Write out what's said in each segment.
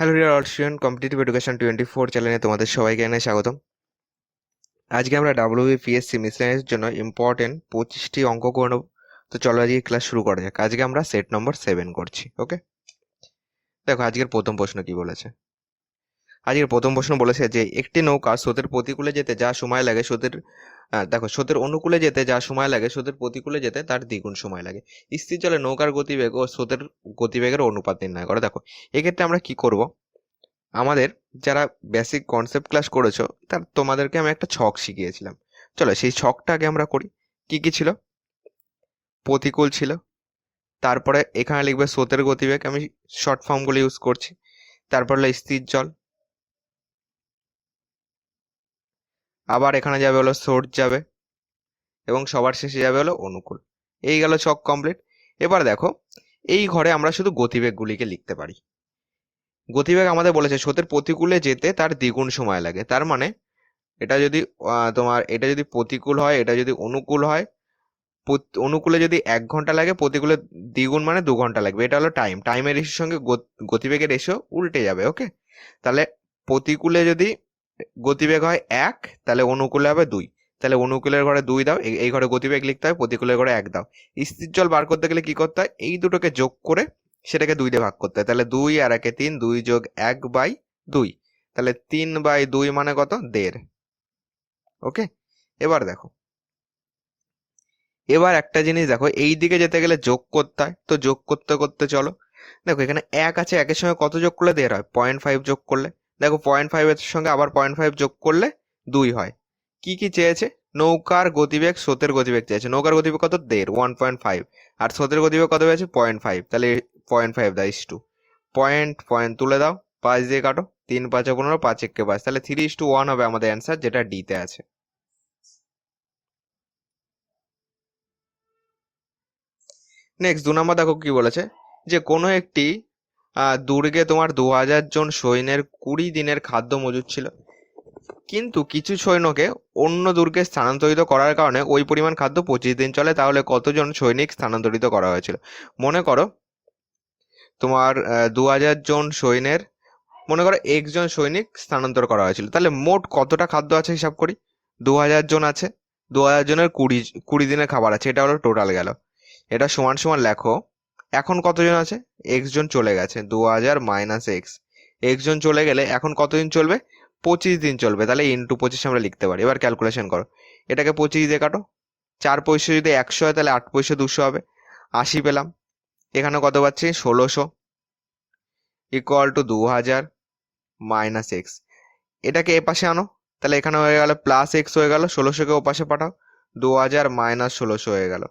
Hello dear all student, competitive education 24 চ্যানেলে তোমাদের সবাইকে জানাই স্বাগতম। আজকে আমরা WBPSC মিসলেনিয়াসের জন্য ইম্পর্টেন্ট 25টি অঙ্ক করে নেব। তো চলো আজকে ক্লাস শুরু করা যাক। আজকে আমরা সেট নম্বর 7 করছি। ওকে, দেখো আজকের প্রথম প্রশ্ন কি বলেছে। আজকের প্রথম প্রশ্ন বলেছে যে একটি নৌকা স্রোতের প্রতিকূলে যেতে যা সময় লাগে দেখো স্রোতের অনুকূলে যেতে যা সময় লাগে স্রোতের প্রতিকূলে যেতে তার দ্বিগুণ সময় লাগে। স্থির জলে নৌকার গতিবেগ ও স্রোতের গতিবেগের অনুপাত নির্ণয় করো। দেখো এক্ষেত্রে আমরা কি করব, আমাদের যারা বেসিক কনসেপ্ট ক্লাস করেছো তার তোমাদেরকে আমি একটা ছক শিখিয়েছিলাম। চলো সেই ছকটা আগে আমরা করি। কি কি ছিল? প্রতিকূল ছিল, তারপরে এখানে লিখবে স্রোতের গতিবেগ, আমি শর্ট ফর্মগুলো ইউজ করছি। তারপর হলো স্থির জল, আবার এখানে যাবে হলো স্রোত যাবে, এবং সবার শেষে যাবে হলো অনুকূল। এই গেল ছক কমপ্লিট। এবার দেখো এই ঘরে আমরা শুধু গতিবেগগুলিকে লিখতে পারি। গতিবেগ আমাদের বলেছে স্রোতের প্রতিকূলে যেতে তার দ্বিগুণ সময় লাগে, তার মানে এটা যদি এটা যদি প্রতিকূল হয়, এটা যদি অনুকূল হয়, অনুকূলে যদি 1 ঘন্টা লাগে, প্রতিকূলে দ্বিগুণ মানে 2 ঘন্টা লাগবে। এটা হলো টাইমের রেশিওর সঙ্গে গতিবেগের রেশিও উল্টে যাবে। ওকে, তাহলে প্রতিকূলে যদি গতিবেগ হয় 1, তাহলে অনুকূলে হবে 2। তাহলে অনুকূলের ঘরে 2 দাও, এই ঘরে গতিবেগ লিখতে হয়, প্রতিকূলের ঘরে 1 দাও। স্থির জল বার করতে গেলে কি করতে হয়, এই দুটোকে যোগ করে সেটাকে 2 দিয়ে ভাগ করতে হয়। তাহলে 2 আর 1 3, 2 যোগ 1/2, তাহলে 3/2 মানে কত? 1.5। ওকে, এবার দেখো, এবার একটা জিনিস দেখো, এই দিকে যেতে গেলে যোগ করতে হয়, তো যোগ করতে করতে চলো। দেখো এখানে 1 আছে, 1-এর সঙ্গে কত যোগ করলে 1.5 হয়? 0.5 যোগ করলে। দেখো 0.5 এর সঙ্গে আবার 0.5 যোগ করলে 2 হয়। কি কি চেয়েছে? নৌকার গতিবেগ, স্রোতের গতিবেগ চেয়েছে। নৌকার গতিবেগ কত? 1.5, 1.5। আর স্রোতের গতিবেগ কত পেয়েছে? 0.5। তাহলে 0.5 দাও ইস টু পয়েন্ট, পয়েন্ট তুলে দাও, 5 দিয়ে কাটো, 3 5 15, 5 1 5। তাহলে 3:1 হবে আমাদের অ্যান্সার, যেটা ডিতে আছে। নেক্সট 2 নম্বর দেখো কি বলেছে, যে কোনো একটি দুর্গে তোমার 2000 জন সৈন্যের 20 দিনের খাদ্য মজুদ ছিল, কিন্তু কিছু সৈন্যকে অন্য দুর্গে স্থানান্তরিত করার কারণে ওই পরিমাণ খাদ্য 25 দিন চলে। তাহলে কতজন সৈনিক স্থানান্তরিত করা হয়েছিল? মনে করো তোমার 2000 জন সৈন্যের, মনে করো একজন সৈনিক স্থানান্তর করা হয়েছিল, তাহলে মোট কতটা খাদ্য আছে হিসাব করি। 2000 জন আছে, 2000 জনের 20 দিনের খাবার আছে, এটা হলো টোটাল গেল। এটা সমান সমান লেখো, এখন কতজন আছে? এক্স জন চলে গেছে, 2000 মাইনাস এক্স। এক্স জন চলে গেলে এখন কতদিন চলবে? 25 দিন চলবে। তাহলে ইন্টু 25 আমরা লিখতে পারি। এবার ক্যালকুলেশন করো, এটাকে 25 দিয়ে কাটো। 4 পয়সা যদি 100 হয়, তাহলে 8 পয়সা 200 হবে, 80 পেলাম। এখানে কত পাচ্ছি? 1600 ইকুয়াল টু 2000 মাইনাস এক্স। এটাকে এ পাশে আনো, তাহলে এখানে হয়ে গেল প্লাস এক্স হয়ে গেল, 1600কে ও পাশে পাঠাও, 2000 মাইনাস 1600 হয়ে গেল।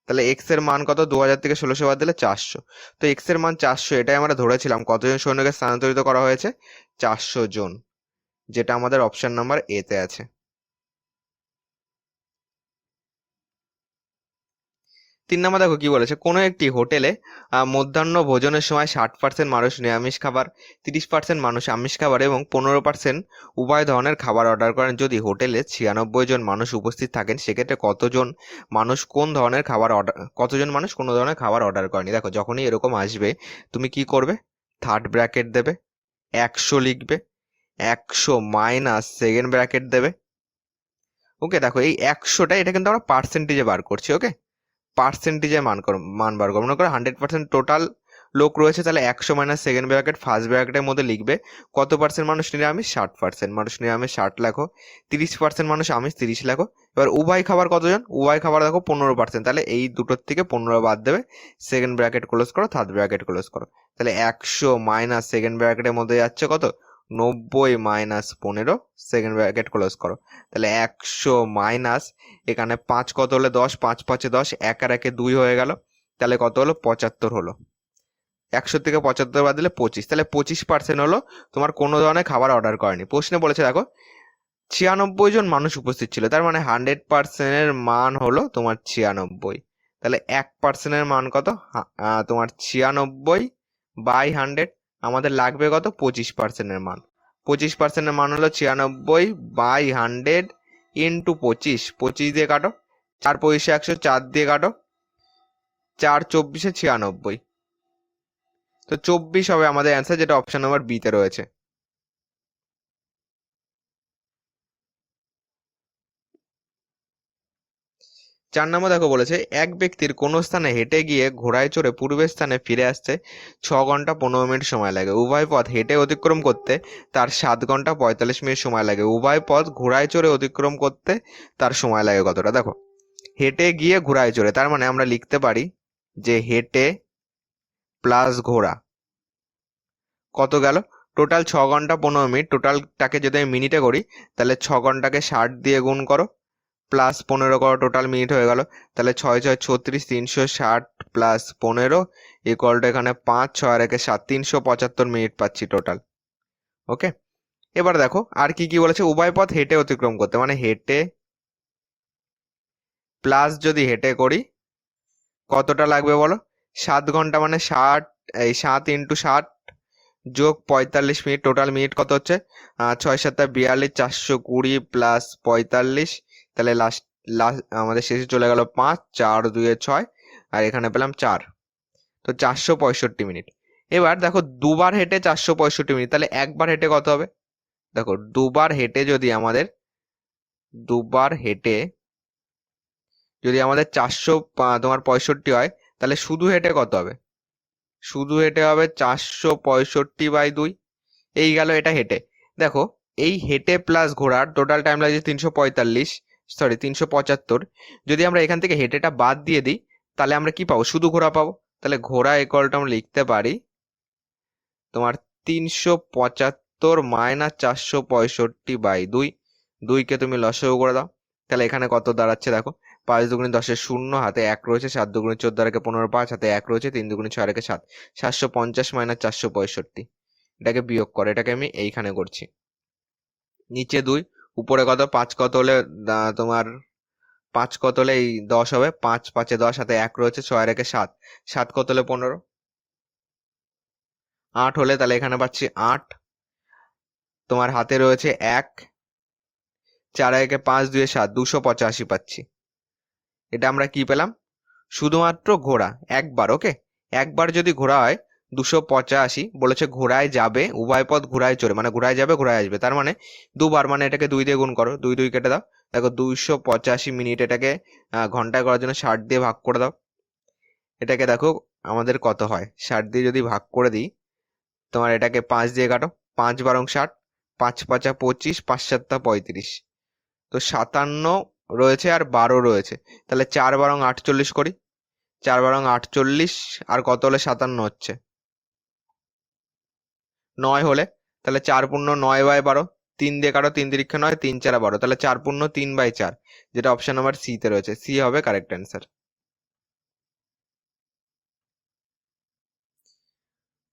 তাহলে এক্স এর মান কত? 2000 থেকে 1600 বাদ দিলে 400। তো এক্স এর মান 400, এটাই আমরা ধরেছিলাম। কতজন সৈন্যকে স্থানান্তরিত করা হয়েছে? 400 জন, যেটা আমাদের অপশন নাম্বার এ তে আছে। 3 নম্বর দেখো কি বলেছে, কোনো একটি হোটেলে মধ্যাহ্ন ভোজনের সময় 60% মানুষ নিরামিষ খাবার, 30% মানুষ আমিষ খাবার এবং 15% উভয় ধরনের খাবার অর্ডার করেন। যদি হোটেলে 96 জন মানুষ উপস্থিত থাকেন, সেক্ষেত্রে কতজন মানুষ কোন ধরনের খাবার অর্ডার করেনি? দেখো যখনই এরকম আসবে, তুমি কি করবে? থার্ড ব্র্যাকেট দেবে, 100 লিখবে, 100 মাইনাস সেকেন্ড ব্র্যাকেট দেবে। ওকে, দেখো এই 100টা, এটা কিন্তু আমরা পার্সেন্টেজে বার করছি। ওকে, পার্সেন্টেজে মান বার করো। মনে করো 100% টোটাল লোক রয়েছে, তাহলে 100 মাইনাস সেকেন্ড ব্র্যাকেট ফার্স্ট ব্র্যাকেটের মধ্যে লিখবে কত পার্সেন্ট মানুষ নিরামিষ? 60% মানুষ নিরামিষ, 60 লেখো। 30% মানুষ আমিষ, 30 লেখো। এবার উভয় খাবার কতজন? উভয় খাবার দেখো 15%, তাহলে এই দুটোর থেকে 15 বাদ দেবে, সেকেন্ড ব্র্যাকেট ক্লোজ করো, থার্ড ব্র্যাকেট ক্লোজ করো। তাহলে 100 মাইনাস সেকেন্ড ব্র্যাকেটের মধ্যে যাচ্ছে কত? 90 মাইনাস 15, সেকেন্ড ব্র্যাকেট ক্লোজ করো। তাহলে 100 মাইনাস, এখানে 5 কত হলে 10, 5 5 10, 1 আর 1 2 হয়ে গেল। তাহলে কত হলো? 75 হলো। 100 থেকে 75 বাদ দিলে 25, তাহলে 25% হলো তোমার কোনো ধরনের খাবার অর্ডার করেনি। প্রশ্নে বলেছে দেখো 96 জন মানুষ উপস্থিত ছিল, তার মানে 100% মান হলো তোমার 96। তাহলে 1% মান কত? তোমার 96/100। আমাদের লাগবে কত? 25% মান। 25% মান হলো 96/100 ইন্টু 25, 25 দিয়ে কাটো, 4 পয়সা 100, 4 দিয়ে কাটো, 4 24 96। তো 24 হবে আমাদের অ্যান্সার, যেটা অপশন নাম্বার বি তে রয়েছে। 4 নম্বর দেখো বলেছে, এক ব্যক্তির কোনো স্থানে হেঁটে গিয়ে ঘোড়ায় চড়ে পূর্বের স্থানে ফিরে আসতে 6 ঘন্টা 15 মিনিট সময় লাগে। উভয় পথ হেঁটে অতিক্রম করতে তার 7 ঘন্টা 45 মিনিট সময় লাগে। উভয় পথ ঘোড়ায় চড়ে অতিক্রম করতে তার সময় লাগে কতটা? দেখো, হেঁটে গিয়ে ঘোড়ায় চড়ে, তার মানে আমরা লিখতে পারি যে হেঁটে প্লাস ঘোড়া কত গেল? টোটাল 6 ঘন্টা 15 মিনিট। টোটালটাকে যদি আমি মিনিটে করি, তাহলে 6 ঘন্টাকে 60 দিয়ে গুণ করো, প্লাস 15 করো, টোটাল মিনিট হয়ে গেল। তাহলে 6 6 36, 360 প্লাস 15 ইকুয়াল টু এখানে 5, 6 আর 1 7, 375 মিনিট পাচ্ছি টোটাল। ওকে, এবার দেখো আর কি কি বলেছে। উভয় পথ হেঁটে অতিক্রম করতে, মানে হেঁটে প্লাস যদি হেঁটে করি কতটা লাগবে বলো? 7 ঘন্টা, মানে 60, এই 7 × 60 যোগ 45 মিনিট, টোটাল মিনিট কত হচ্ছে? 6 7 42, 420 প্লাস 45, তাহলে লাস্ট লাস্ট আমাদের শেষে চলে গেল 5, 4 2 6, আর এখানে পেলাম 4, তো 465 মিনিট। এবার দেখো দুবার হেঁটে 465 মিনিট, তাহলে একবার হেঁটে কত হবে? দেখো দুবার হেঁটে যদি আমাদের 465 হয়, তাহলে শুধু হেঁটে কত হবে? শুধু হেঁটে হবে 465/2। এই গেল এটা হেঁটে। দেখো এই হেঁটে প্লাস ঘোড়ার টোটাল টাইম লাগছে 375। যদি আমরা এখান থেকে হেঁটেটা বাদ দিয়ে দিই, তাহলে আমরা কি পাবো? শুধু ঘোড়া পাবো। তাহলে ঘোড়া ইকুয়ালটা আমরা লিখতে পারি তোমার 375 মাইনাস 465/2। 2কে তুমি লসাগু করে দাও, তাহলে এখানে কত দাঁড়াচ্ছে দেখো, 5 2 10 0, হাতে 1 রয়েছে, 7 2 14 আর 15 5, হাতে 1 রয়েছে, 3 2 6 আর 7, 750 মাইনাস 465। এটাকে বিয়োগ করে, এটাকে আমি এইখানে করছি। নিচে 2, উপরে কত? 5 কত হলে তোমার 5 কত হলে এই 10 হবে? 5 5 10, হাতে 1 রয়েছে, 6 আর 1 7, 7 কত হলে 15, 8 হলে, তাহলে এখানে পাচ্ছি 8। তোমার হাতে রয়েছে 1, 4 আর 1 5 2 7, 285 পাচ্ছি। এটা আমরা কি পেলাম? শুধুমাত্র ঘোড়া একবার। ওকে, একবার যদি ঘোড়া হয় 285 বলেছে, ঘোড়ায় যাবে, উভয় পথ ঘোড়ায় চড়ে, মানে ঘোড়ায় যাবে ঘোড়ায় আসবে, তার মানে দুবার, মানে এটাকে 2 দিয়ে গুণ করো, 2 2 কেটে দাও। দেখো 285 মিনিট, এটাকে ঘন্টায় করার জন্য 60 দিয়ে ভাগ করে দাও। এটাকে দেখো আমাদের কত হয়, 60 দিয়ে যদি ভাগ করে দিই, তোমার এটাকে 5 দিয়ে কাটো, 5 বারং 60, 5 5 25, 5 7 35, তো 57 রয়েছে আর 12 রয়েছে, তাহলে 4 বারং 48 করি, 4 বারং 48 আর কত হলে 57 হচ্ছে? 9 হলে, তাহলে 4 পূর্ণ 9/12, 3 দিয়ে কাটো, 3 তিরিক্ষা 9, 3 4 12, তাহলে 4 পূর্ণ 3/4, যেটা অপশন নাম্বার সি তে রয়েছে। সি হবে কারেক্ট অ্যান্সার।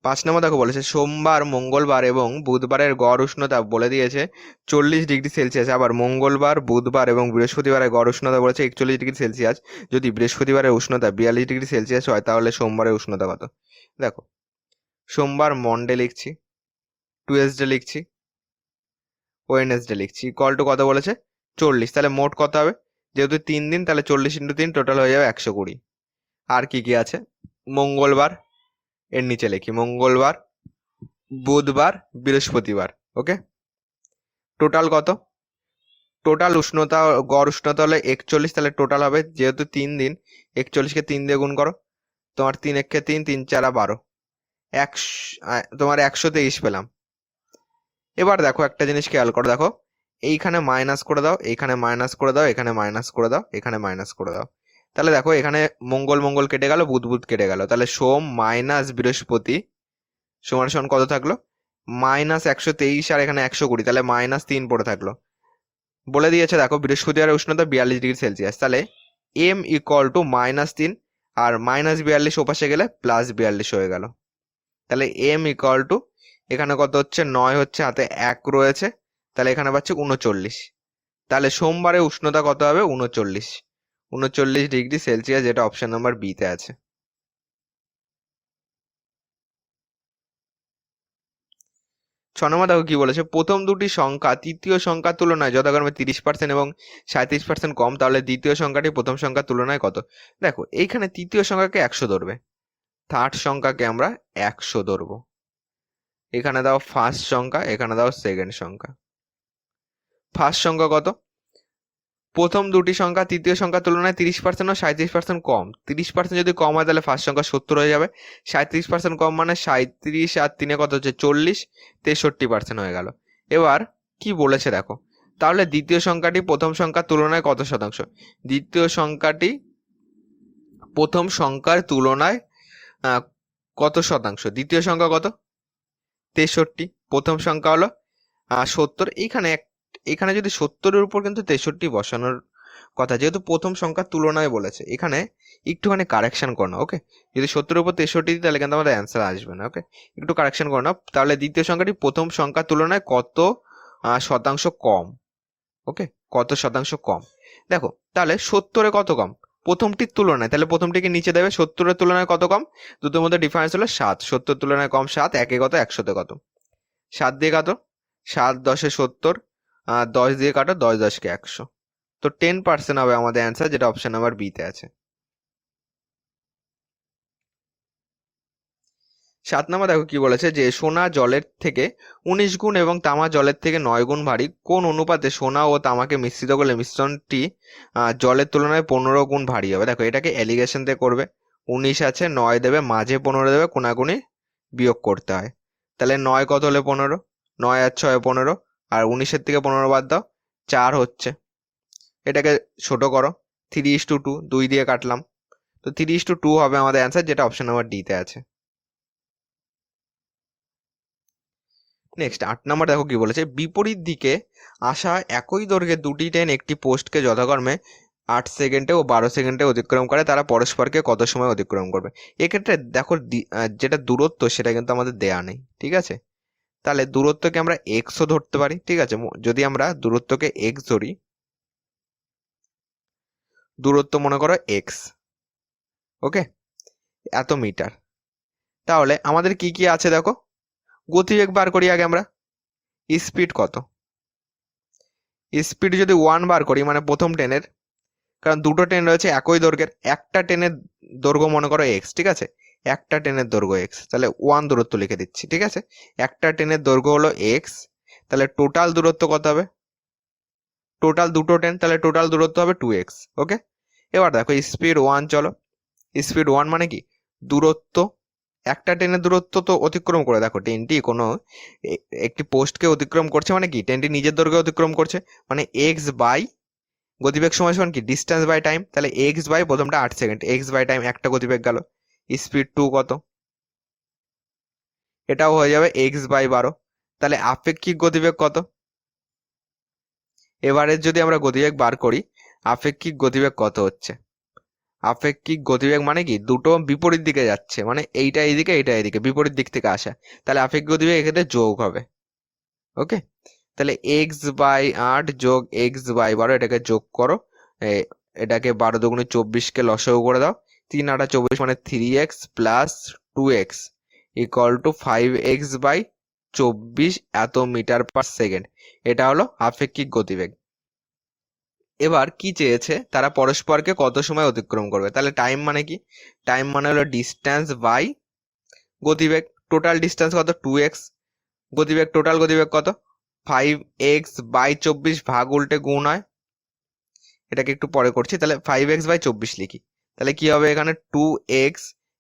5 নম্বর দেখো বলেছে, সোমবার মঙ্গলবার এবং বুধবারের গড় উষ্ণতা বলে দিয়েছে 40 ডিগ্রি সেলসিয়াস। আবার মঙ্গলবার বুধবার এবং বৃহস্পতিবারের গড় উষ্ণতা বলেছে 41 ডিগ্রি সেলসিয়াস। যদি বৃহস্পতিবারের উষ্ণতা 42 ডিগ্রি সেলসিয়াস হয়, তাহলে সোমবারের উষ্ণতা কত? দেখো সোমবার মন্ডে লিখছি, টুয়েসডে লিখছি, ওয়েডনেসডে লিখছি, ইকুয়াল টু কত বলেছে? 40। তাহলে মোট কত হবে? যেহেতু 3 দিন, তাহলে 40 × 3 টোটাল হয়ে যাবে 120। আর কি কি আছে? মঙ্গলবার, এর নিচে লিখি মঙ্গলবার, বুধবার, বৃহস্পতিবার। ওকে, টোটাল কত? টোটাল উষ্ণতা, গড় উষ্ণতা হলে 41, তাহলে টোটাল হবে, যেহেতু 3 দিন, 41কে 3 দিয়ে গুণ করো, তোমার 3 1 3, 3 4 12, তোমার 123 পেলাম। এবার দেখো একটা জিনিস খেয়াল করো, দেখো এইখানে মাইনাস করে দাও, এইখানে মাইনাস করে দাও, এখানে মাইনাস করে দাও, এখানে মাইনাস করে দাও, তাহলে দেখো এখানে মঙ্গল মঙ্গল কেটে গেল, বুধ বুধ কেটে গেল, তাহলে সোম মাইনাস বৃহস্পতি সমান সমান কত থাকলো? -123, আর এখানে 120, তাহলে -3 পড়ে থাকলো। বলে দিয়েছে দেখো বৃহস্পতিবারের উষ্ণতা 42 ডিগ্রি সেলসিয়াস, তাহলে এম ইকুয়াল টু -3, আর -42 ওপাশে গেলে +42 হয়ে গেল। তাহলে এম ইকুয়াল টু এখানে কত হচ্ছে? 9 হচ্ছে, হাতে 1 রয়েছে, তাহলে এখানে পাচ্ছে 39। তাহলে সোমবারে উষ্ণতা কত হবে? 39 ডিগ্রি সেলসিয়াস, যেটা অপশন নাম্বার বি তে আছে। 6 নম্বর দেখো কি বলেছে, প্রথম দুটি সংখ্যা তৃতীয় সংখ্যার তুলনায় যথাক্রমে 30% এবং 37% কম, তাহলে দ্বিতীয় সংখ্যাটি প্রথম সংখ্যার তুলনায় কত? দেখো এইখানে তৃতীয় সংখ্যাকে 100 ধরবে, থার্ড সংখ্যাকে আমরা 100 ধরবো। এখানে দাও ফার্স্ট সংখ্যা, এখানে দাও সেকেন্ড সংখ্যা। ফার্স্ট সংখ্যা কত? প্রথম দুটি সংখ্যা তৃতীয় সংখ্যার তুলনায় 30% ও 37% কম। 30% যদি কম হয় তাহলে ফার্স্ট সংখ্যা 70 হয়ে যাবে। 37% কম মানে 37 আর 3 কত হচ্ছে 40, 63% হয়ে গেল। এবার কি বলেছে দেখো, তাহলে দ্বিতীয় সংখ্যাটি প্রথম সংখ্যার তুলনায় কত শতাংশ? দ্বিতীয় সংখ্যাটি প্রথম সংখ্যার তুলনায় কত শতাংশ? দ্বিতীয় সংখ্যা কত? 63। প্রথম সংখ্যা হলো 70। এখানে যদি 70-এর উপর কিন্তু 63 বসানোর কথা, যেহেতু প্রথম সংখ্যার তুলনায় বলেছে, এখানে একটুখানি কারেকশন করো না। ওকে, যদি 70-এর উপর 63 দিই তাহলে কিন্তু আমাদের অ্যান্সার আসবে না। ওকে, একটু কারেকশন করো না। তাহলে দ্বিতীয় সংখ্যাটি প্রথম সংখ্যার তুলনায় কত শতাংশ কম? ওকে, কত শতাংশ কম? দেখো তাহলে 70-এ কত কম? প্রথমটির তুলনায়, তাহলে প্রথমটিকে নিচে দেবে। 70-এর তুলনায় কত কম? দুটোর মধ্যে ডিফারেন্স হলো 7। 70 তুলনায় কম 7। একে কত? 100-তে কত? 7 দিয়ে কাটো, 7 10-এ 70, 10 দিয়ে কাটো, 10 10-কে 100। তো 10% হবে আমাদের অ্যান্সার, যেটা অপশন নাম্বার বিতে আছে। 7 নম্বর দেখো কি বলেছে, যে সোনা জলের থেকে 19 গুণ এবং তামা জলের থেকে 9 গুণ ভারী। কোন অনুপাতে সোনা ও তামাকে মিশ্রিত করলে মিশ্রণটি জলের তুলনায় 15 গুণ ভারী হবে? দেখো এটাকে এলিগেশন দিয়ে করবে। 19 আছে, 9 দেবে, মাঝে 15 দেবে, কোনাকুনি বিয়োগ করতে হয়। তাহলে 9 কত হলে 15? 9 আর 6 15, আর 19-এর থেকে 15 বাদ দাও, 4 হচ্ছে। এটাকে ছোট করো, 3:2, 2 দিয়ে কাটলাম। তো 3:2 হবে আমাদের অ্যান্সার, যেটা অপশন নাম্বার ডিতে আছে। নেক্সট 8 নাম্বার দেখো কি বলেছে, বিপরীত দিকে আসা একই দৈর্ঘ্যের দুটি ট্রেন একটি পোস্টকে যথাক্রমে 8 সেকেন্ডে ও 12 সেকেন্ডে অতিক্রম করে, তারা পরস্পরকে কত সময় অতিক্রম করবে? এক্ষেত্রে দেখো যেটা দূরত্ব সেটা কিন্তু আমাদের দেয়া নেই, ঠিক আছে? তাহলে দূরত্বকে আমরা এক্সও ধরতে পারি, ঠিক আছে? যদি আমরা দূরত্বকে এক্স ধরি, দূরত্ব মনে করো এক্স, ওকে, এত মিটার। তাহলে আমাদের কি কি আছে দেখো, গতিবেগ বার করি আগে আমরা। স্পিড কত? স্পিড যদি 1 বার করি, মানে প্রথম ট্রেনের, কারণ দুটো ট্রেন রয়েছে একই দৈর্ঘ্যের, একটা ট্রেনের দৈর্ঘ্য মনে করো এক্স, ঠিক আছে? একটা ট্রেনের দৈর্ঘ্য এক্স, তাহলে 1 দূরত্ব লিখে দিচ্ছি, ঠিক আছে? একটা ট্রেনের দৈর্ঘ্য হলো এক্স, তাহলে টোটাল দূরত্ব কত হবে? টোটাল দুটো ট্রেন, তাহলে টোটাল দূরত্ব হবে 2x। ওকে, এবার দেখো স্পিড 1, চলো স্পিড 1 মানে কি? দূরত্ব, একটা ট্রেনের দূরত্ব তো অতিক্রম করে, দেখো ট্রেনটি কোনো একটি পোস্টকে অতিক্রম করছে, মানে কি ট্রেনটি নিজের দৈর্ঘ্যে অতিক্রম করছে, মানে এক্স বাই গতিবেগ সময় সমান কি ডিস্টেন্স বাই টাইম। তাহলে এক্স বাই প্রথমটা 8 সেকেন্ড, এক্স বাই টাইম, একটা গতিবেগ গেল। স্পিড 2 কত? এটাও হয়ে যাবে এক্স বাই 12। তাহলে আপেক্ষিক গতিবেগ কত? এবারে যদি আমরা গতিবেগ বার করি, আপেক্ষিক গতিবেগ কত হচ্ছে? আপেক্ষিক গতিবেগ মানে কি দুটো বিপরীত দিকে যাচ্ছে, মানে এইটা এইদিকে এইটা এইদিকে, বিপরীত দিক থেকে আসা, তাহলে আপেক্ষিক গতিবেগ এক্ষেত্রে যোগ হবে। ওকে, তাহলে এক্স বাই 8 যোগ এক্স বাই 12, এটাকে যোগ করো। এটাকে 12 দুগুণে 24-কে লসাগু করে দাও। 3 8 24 মানে 3x plus 2x equal to 5x by 24 এত মিটার পার সেকেন্ড। এটা হলো আপেক্ষিক গতিবেগ। এবার কি চেয়েছে, তারা পরস্পরকে কত সময় অতিক্রম করবে? তাহলে টাইম মানে কি? টাইম মানে হলো ডিস্টেন্স বাই গতিবেগ। টোটাল ডিস্টেন্স কত? 2x। গতিবেগ, টোটাল গতিবেগ কত? 5x বাই 24 ভাগ উল্টে গুণ হয়। এটাকে একটু পরে করছি, তাহলে 5x বাই 24 লিখি। তাহলে কি হবে এখানে? 2x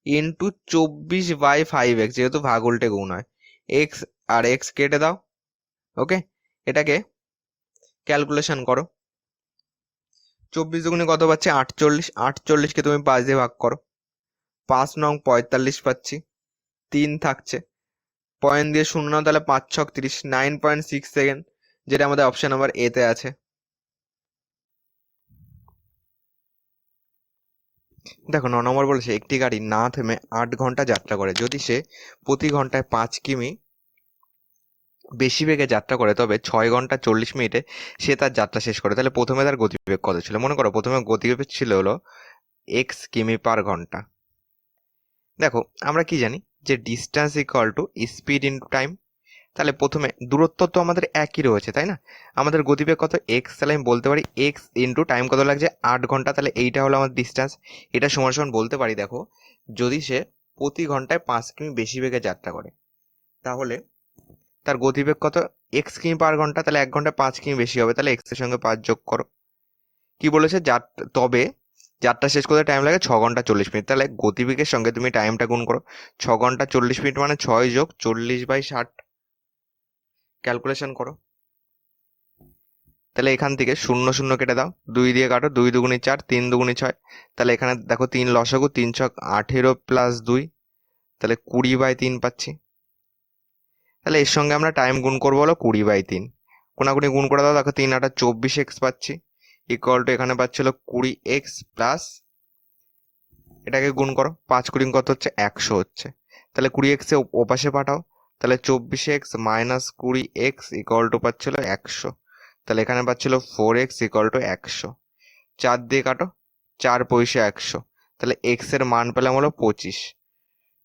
ইন্টু 24 বাই 5x, যেহেতু ভাগ উল্টে গুণ হয়। x আর x কেটে দাও। ওকে, এটাকে ক্যালকুলেশন করো। 24 দুগুণে কত পাচ্ছি? 48। 48-কে তুমি 5 দিয়ে ভাগ করো, 5 নং 45 পাচ্ছি, 3 থাকছে, পয়েন্ট দিয়ে শূন্য নাও, তাহলে 5 6 30, 9.6 সেকেন্ড, যেটা আমাদের অপশন নাম্বার এ তে আছে। দেখো 9 নম্বর বলেছে, একটি গাড়ি না থেমে 8 ঘন্টা যাত্রা করে, যদি সে প্রতি ঘন্টায় 5 কিমি বেশি বেগে যাত্রা করে, তবে 6 ঘন্টা 40 মিনিটে সে তার যাত্রা শেষ করে। তাহলে প্রথমে তার গতিবেগ কত ছিল? মনে করো প্রথমে গতিবেগ ছিল হলো এক্স কিমি পার ঘন্টা। দেখো আমরা কি জানি যে distance equal to speed into time. তাহলে প্রথমে দূরত্ব তো আমাদের একই রয়েছে, তাই না? আমাদের গতিবেগ কত? এক্স, তাহলে আমি বলতে পারি এক্স ইন্টু টাইম কত লাগছে? 8 ঘন্টা। তাহলে এইটা হলো আমার ডিস্টেন্স। এটা সমান সমান বলতে পারি, দেখো যদি সে প্রতি ঘন্টায় 5 কিমি বেশি বেগে যাত্রা করে, তাহলে তার গতিবেগ কত? এক্স কিমি পার ঘন্টা। তাহলে 1 ঘন্টায় 5 কিমি বেশি হবে, তাহলে এক্স এর সঙ্গে 5 যোগ করো। কি বলেছে? তবে যাত্রা শেষ করতে টাইম লাগে 6 ঘন্টা 40 মিনিট। তাহলে গতিবেগের সঙ্গে তুমি টাইমটা গুণ করো। 6 ঘন্টা 40 মিনিট মানে 6 যোগ 40/60। ক্যালকুলেশন করো। তাহলে এখান থেকে 0 0 কেটে দাও, 2 দিয়ে কাটো, 2 দুগুণি 4, 3 দুগুণি 6। তাহলে এখানে দেখো 3 লসাগু, 3 ছক 18 প্লাস 2, তাহলে 20/3 পাচ্ছি। তাহলে এর সঙ্গে আমরা টাইম গুণ করবো হলো 20/3। কোনাকুনি গুণ করে দাও, দেখো 3 8 24x পাচ্ছি, ইকুয়াল টু এখানে পাচ্ছিল 20x প্লাস, এটাকে গুণ করো, 5 20 কত হচ্ছে? 100 হচ্ছে। তাহলে 20x ওপাশে পাঠাও, তাহলে 24x minus 20x equal to পাচ্ছিল 100। তাহলে এখানে পাচ্ছিল 4x ইকুয়াল টু 100। 4 দিয়ে কাটো, 4 পয়সা 100। তাহলে এক্স এর মান পেলাম হলো 25।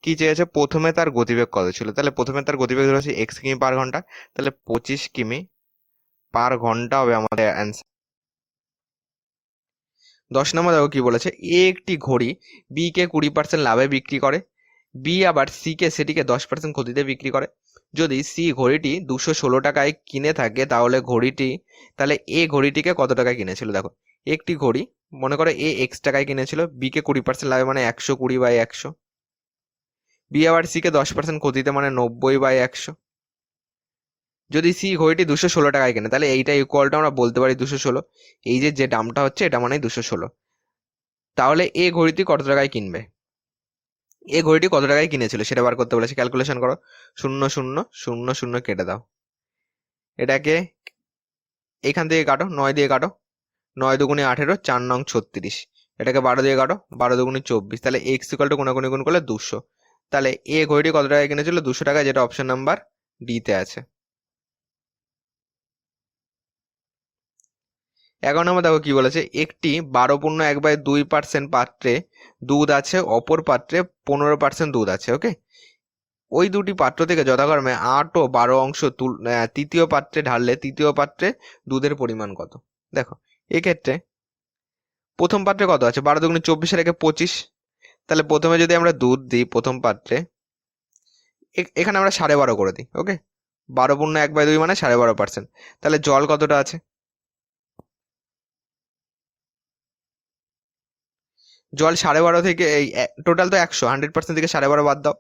কি চেয়েছে? প্রথমে তার গতিবেগ কত ছিল? তাহলে প্রথমে তার গতিবেগ ধরেছি এক্স কিমি পার ঘন্টা, তাহলে 25 কিমি পার ঘন্টা হবে আমাদের অ্যান্সার। 10 নম্বর দেখো কি বলেছে, এ একটি ঘড়ি বি কে 20% লাভে বিক্রি করে, বি আবার সি কে সেটিকে 10% ক্ষতিতে বিক্রি করে। যদি সি ঘড়িটি 216 টাকায় কিনে থাকে, তাহলে এ ঘড়িটিকে কত টাকায় কিনেছিল? দেখো, একটি ঘড়ি মনে করো এ এক্স টাকায় কিনেছিল, বি কে 20% লাভে মানে 120/100, বি আবার সি কে 10% ক্ষতিতে মানে 90/100। যদি সি ঘড়িটি 216 টাকায় কেনে, তাহলে এইটা ইকুয়ালটা আমরা বলতে পারি 216। এই যে দামটা হচ্ছে এটা মানে 216। তাহলে এ ঘড়িটি কত টাকায় কিনবে? এ ঘড়িটি কত টাকায় কিনেছিল সেটা বার করতে বলেছে। ক্যালকুলেশন করো। 0 0 0 0 কেটে দাও, এটাকে এখান থেকে কাটো, 9 দিয়ে কাটো, 9 দুগুণে 18, 4 নং 36। এটাকে 12 দিয়ে কাটো, 12 দুগুণে 24। তাহলে এক্স ইকুয়াল টু কোনাকুনি গুণ করলে 200। তাহলে এ ঘড়িটি কত টাকায় কিনেছিল? 200 টাকায়, যেটা অপশন নাম্বার ডি তে আছে। 11 নম্বর দেখো কি বলেছে, একটি 12.1/2% পাত্রে দুধ আছে, অপর পাত্রে 15% দুধ আছে। ওকে, ওই দুটি পাত্র থেকে যথাক্রমে 8 ও 12 অংশ তৃতীয় পাত্রে ঢাললে তৃতীয় পাত্রে দুধের পরিমাণ কত? দেখো, এক্ষেত্রে প্রথম পাত্রে কত আছে? 12 দুগুণে 24 রেখে 25। তাহলে প্রথমে যদি আমরা দুধ দিই প্রথম পাত্রে, এখানে আমরা 12.5 করে দিই। ওকে, 12.1/2 মানে 12.5%। তাহলে জল কতটা আছে? জল 12.5 থেকে এই টোটাল তো 100, 100% থেকে 12.5 বাদ দাও,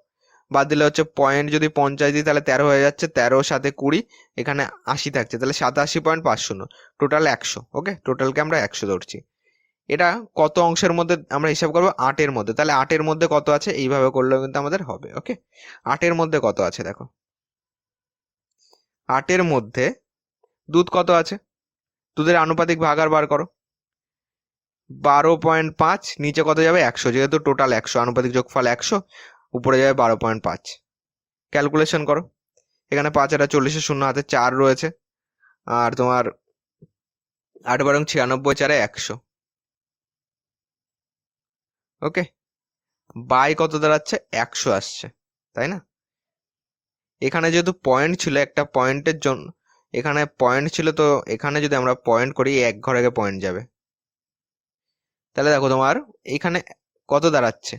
বাদ দিলে হচ্ছে পয়েন্ট যদি 50 দিই তাহলে 13 হয়ে যাচ্ছে, 13 সাথে 20, এখানে 80 থাকছে, তাহলে 87.50, টোটাল 100। ওকে, টোটালকে আমরা 100 ধরছি। এটা কত অংশের মধ্যে আমরা হিসাব করবো? 8-এর মধ্যে। তাহলে 8-এর মধ্যে কত আছে এইভাবে করলেও কিন্তু আমাদের হবে। ওকে, 8-এর মধ্যে কত আছে দেখো, 8-এর মধ্যে দুধ কত আছে? দুধের আনুপাতিক ভাগ আর বার করো, 12.5, নিচে কত যাবে? 100, যেহেতু টোটাল 100, আনুপাতিক যোগফল 100, উপরে যাবে 12.5। ক্যালকুলেশন করো। এখানে 5 আর 40 শূন্য হাতে 4 রয়েছে, আর তোমার 8 বারং 96, 4 100। ওকে, বাই কত দাঁড়াচ্ছে? 100 আসছে, তাই না? এখানে যেহেতু পয়েন্ট ছিল, একটা পয়েন্টের জন্য এখানে পয়েন্ট ছিল, তো এখানে যদি আমরা পয়েন্ট করি এক ঘর আগে পয়েন্ট যাবে। তাহলে দেখো তোমার এখানে কত দাঁড়াচ্ছে?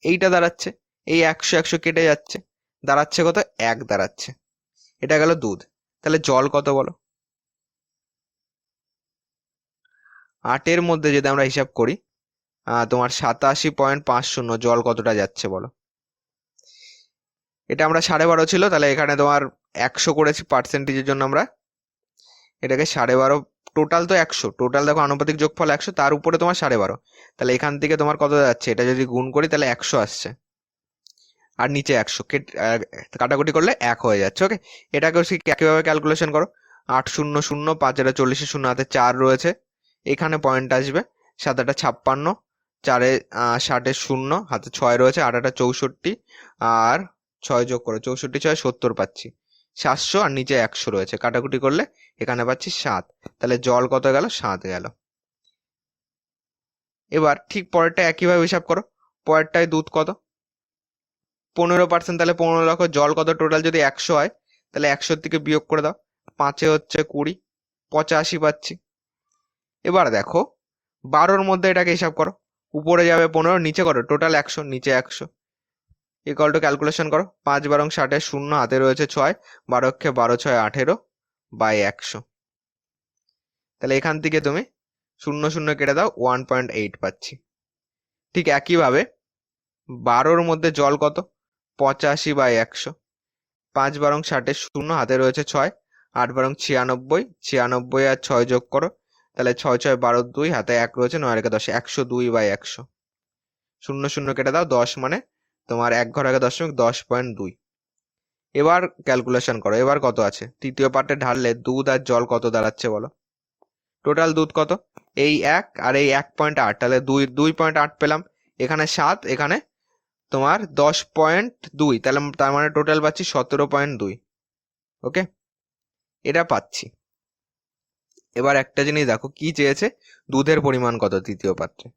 এইটা দাঁড়াচ্ছে, এই 100 100 কেটে যাচ্ছে, দাঁড়াচ্ছে কত? 1 দাঁড়াচ্ছে। এটা গেল দুধ। তাহলে জল কত বলো? 8-এর মধ্যে যদি আমরা হিসাব করি, তোমার 87.50, জল কতটা যাচ্ছে বলো? এটা আমরা 12.5 ছিল, তাহলে এখানে তোমার 100 করেছি পার্সেন্টেজের জন্য, আমরা এটাকে 12.5, টোটাল তো 100, টোটাল দেখো আনুপাতিক যোগফল 100, তার উপরে তোমার 12.5, তাহলে এখান থেকে তোমার কত যাচ্ছে? এটা যদি গুণ করি তাহলে 100 আসছে, আর নিচে 100 কাটাকুটি করলে 1 হয়ে যাচ্ছে। ওকে, এটাকেও একইভাবে ক্যালকুলেশন করো। 8 0 0, 5 আর 40 শূন্য হাতে 4 রয়েছে, এখানে পয়েন্ট আসবে, 7 8 56, 4 60 শূন্য হাতে 6 রয়েছে, 8 8 64, আর 6 যোগ করো, 64 6 70 পাচ্ছি, 700, আর নিচে 100 রয়েছে, কাটাকুটি করলে এখানে পাচ্ছি 7। তাহলে জল কত গেল? 7 গেল। এবার ঠিক পরেরটা একইভাবে হিসাব করো। পরেরটায় দুধ কত? 15%, তাহলে 15 লক্ষ। জল কত টোটাল? যদি 100 হয় তাহলে 100 থেকে বিয়োগ করে দাও, 5 হচ্ছে 20, 85 পাচ্ছি। এবার দেখো 12-র মধ্যে এটাকে হিসাব করো, উপরে যাবে 15, নিচে করো টোটাল 100, নিচে 100, ইকুয়াল টু ক্যালকুলেশন করো, 5 বারং 60, শূন্য হাতে রয়েছে 6, 12 12 6 18 বাই 100। তাহলে এখান থেকে তুমি 0 0 কেটে দাও, 1.8 পাচ্ছি। ঠিক একইভাবে 12-র মধ্যে জল কত, 85 বাই 100, 5 বারং 60, শূন্য হাতে রয়েছে 6, 8 বারং 96, 96 আর 6 যোগ করো, তাহলে 6 6 12 2, হাতে 1 রয়েছে, 9 রেখে 10, 102 বাই 100। 0 0 কেটে দাও, 10 মানে তোমার 1 ঘর আগে 10.2। এবার ক্যালকুলেশন করো, এবার কত আছে, তৃতীয় পার্টে ঢাললে দুধ আর জল কত দাঁড়াচ্ছে বলো। টোটাল দুধ কত, এই 1 আর এই 1.8, তাহলে 2.8 পেলাম। এখানে 7, এখানে তোমার 10.2, তাহলে তার মানে টোটাল পাচ্ছি 17.2। ওকে, এটা পাচ্ছি। এবার একটা জিনিস দেখো, কি চেয়েছে, দুধের পরিমাণ কত তৃতীয় পাত্রে।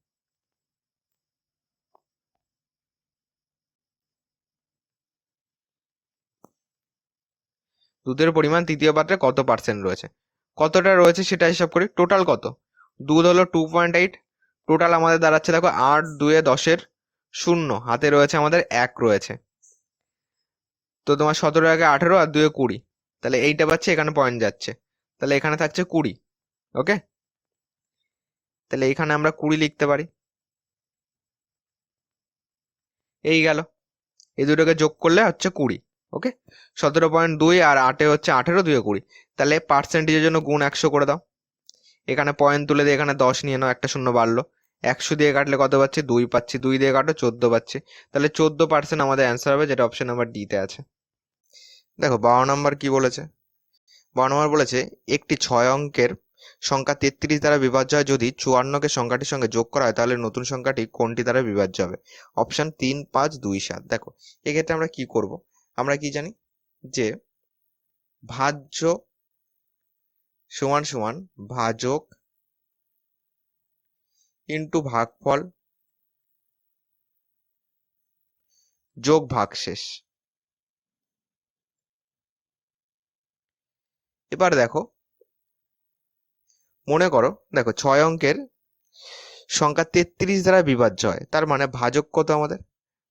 দুধের পরিমাণ তৃতীয় পাত্রে কত পার্সেন্ট রয়েছে, কতটা রয়েছে সেটা হিসাব করি। টোটাল কত, দুধ হলো 2.8, টোটাল আমাদের দাঁড়াচ্ছে দেখো 8 2 10-এর 0, হাতে রয়েছে আমাদের 1 রয়েছে, তো তোমার 17 আগে 18 আর 2 20, তাহলে এইটা পাচ্ছে, এখানে পয়েন্ট যাচ্ছে, তাহলে এখানে থাকছে 20। ওকে, তাহলে এখানে আমরা 20 লিখতে পারি। এই গেল, এই দুটোকে যোগ করলে হচ্ছে 20। ওকে, 17.2 আর 8 হচ্ছে 18, 2 20, তাহলে পার্সেন্টেজের জন্য গুণ 100 করে দাও। এখানে পয়েন্ট তুলে দিয়ে এখানে 10 নিয়ে নাও, একটা শূন্য বাড়লো, 100 দিয়ে কাটলে কত পাচ্ছি, 2 পাচ্ছি, 2 দিয়ে কাটো 14 পাচ্ছি, তাহলে 14% আমাদের অ্যান্সার হবে, যেটা অপশন নাম্বার ডি তে আছে। দেখো 12 নম্বর কি বলেছে, 12 নম্বর বলেছে একটি 6 অঙ্কের সংখ্যা 33 দ্বারা বিভাজ্য হয়, যদি 54কে সংখ্যাটির সঙ্গে যোগ করা হয় তাহলে নতুন সংখ্যাটি কোনটি দ্বারা বিভাজ্য হবে। অপশন 3 5 2 7। দেখো এক্ষেত্রে আমরা কি করব, আমরা কি জানি যে ভাজ্য সমান সমান ভাজক ইন্টু ভাগফল যোগ ভাগশেষ। এবার দেখো, মনে করো, দেখো 6 অঙ্কের সংখ্যা 33 দ্বারা বিভাজ্য হয়, তার মানে ভাজক কত আমাদের,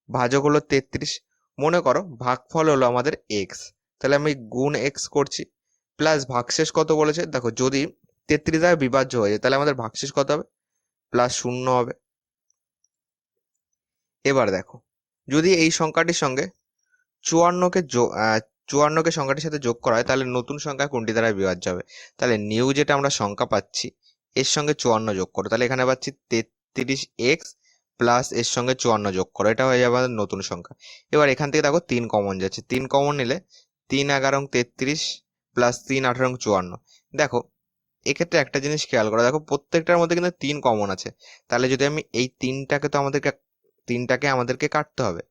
ভাজক হলো 33, মনে করো ভাগফল হলো আমাদের এক্স, তাহলে আমি গুণ এক্স করছি, প্লাস ভাগশেষ কত বলেছে, দেখো যদি 33 দ্বারা বিভাজ্য হয়ে যায় তাহলে আমাদের ভাগশেষ কত হবে, প্লাস 0 হবে। এবার দেখো, যদি এই সংখ্যাটির সঙ্গে 54কে 54কে সংখ্যাটির সাথে যোগ করা হয় তাহলে নতুন সংখ্যা কোনটি দ্বারা বিভাজ্য হবে। তাহলে নিউ যেটা আমরা সংখ্যা পাচ্ছি এর সঙ্গে 54 যোগ করো, তাহলে এখানে পাচ্ছি 33x প্লাস এর সঙ্গে 54 যোগ করো, এটা হয়ে যাবে আমাদের নতুন সংখ্যা। এবার এখান থেকে দেখো 3 কমন যাচ্ছে, 3 কমন নিলে 3 11 33 প্লাস 3 18 54। দেখো এক্ষেত্রে একটা জিনিস খেয়াল করো, দেখো প্রত্যেকটার মধ্যে কিন্তু 3 কমন আছে, তাহলে যদি আমি এই তিনটাকে আমাদেরকে কাটতে হবে,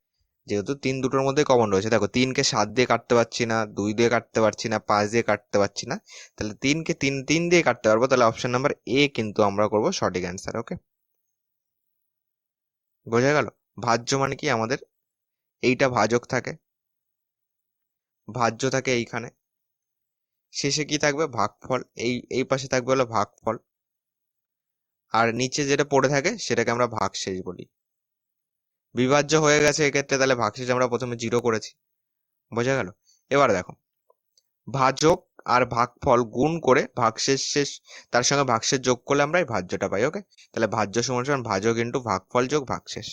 যেহেতু 3 দুটোর মধ্যে কমন রয়েছে। দেখো 3কে 7 দিয়ে কাটতে পারছি না, 2 দিয়ে কাটতে পারছি না, 5 দিয়ে কাটতে পারছি না, তাহলে 3কে 3 দিয়ে কাটতে পারবো, তাহলে অপশন নাম্বার এ কিন্তু আমরা করব সঠিক অ্যান্সার। ওকে, বোঝা গেল। ভাজ্য মানে কি, আমাদের এইটা ভাজক থাকে, ভাজ্য থাকে এইখানে, শেষে কি থাকবে, ভাগফল, এই পাশে থাকবে হলো ভাগফল, আর নিচে যেটা পড়ে থাকে সেটাকে আমরা ভাগশেষ বলি। বিভাজ্য হয়ে গেছে এক্ষেত্রে, তাহলে ভাগশেষ আমরা প্রথমে 0 করেছি। বোঝা গেল। এবার দেখো, ভাজক আর ভাগফল গুণ করে ভাগশেষ তার সঙ্গে ভাগশেষ যোগ করলে আমরা এই ভাজ্যটা পাই। ওকে, তাহলে ভাজ্য সমান সমান ভাজক ইন্টু ভাগফল যোগ ভাগশেষ।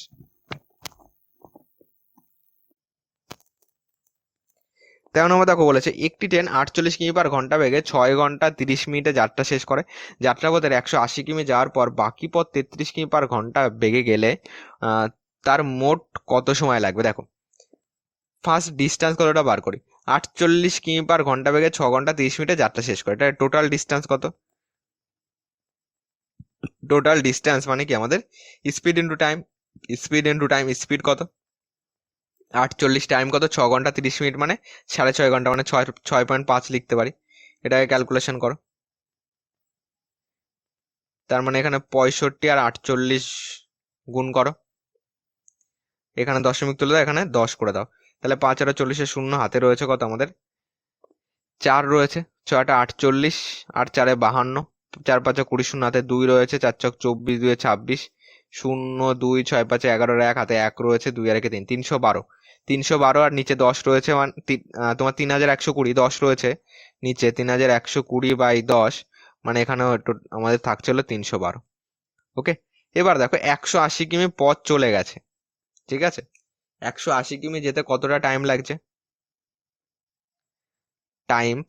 তেমন আমরা দেখো বলেছে একটি ট্রেন 48 কিমি পার ঘন্টা বেগে 6 ঘন্টা 30 মিনিটে যাত্রা শেষ করে। যাত্রাপথের 180 কিমি যাওয়ার পর বাকি পথ 33 কিমি পার ঘন্টা বেগে গেলে তার মোট কত সময় লাগবে। দেখো ফার্স্ট ডিস্টেন্স কতটা বার করি, 48 কিমি পার ঘন্টা বেগে 6 ঘন্টা 30 মিনিটে যাত্রা শেষ করে, এটা টোটাল ডিস্টেন্স কত। টোটাল ডিস্টেন্স মানে কি আমাদের স্পিড ইন্টু টাইম, স্পিড কত 48, টাইম কত 6 ঘন্টা 30 মিনিট, মানে 6.5 ঘন্টা, মানে 6.5 লিখতে পারি। এটাকে ক্যালকুলেশন করো, তার মানে এখানে 65 আর 48 গুণ করো, এখানে দশমিক তুলে দাও, এখানে 10 করে দাও, তাহলে 5 আর 40-এর 0, হাতে রয়েছে কত আমাদের 4 রয়েছে, 6টা 48 আর 4-এ 52, 4 5 20, হাতে 2 রয়েছে, 4 চক 24, 2 26, শূন্য, 2, 6, 5, 11, 1 হাতে 1 রয়েছে, 2 আর 1 3, 312। 312 আর নিচে 10 রয়েছে, মানে তোমার 3120, 10 রয়েছে নিচে, 3120/10, মানে এখানেও একটু আমাদের থাকছে হলো 312। ওকে, এবার দেখো 180 কিমি পথ চলে গেছে, ঠিক আছে? 180 কিমি যেতে কতটা টাইম লাগছে?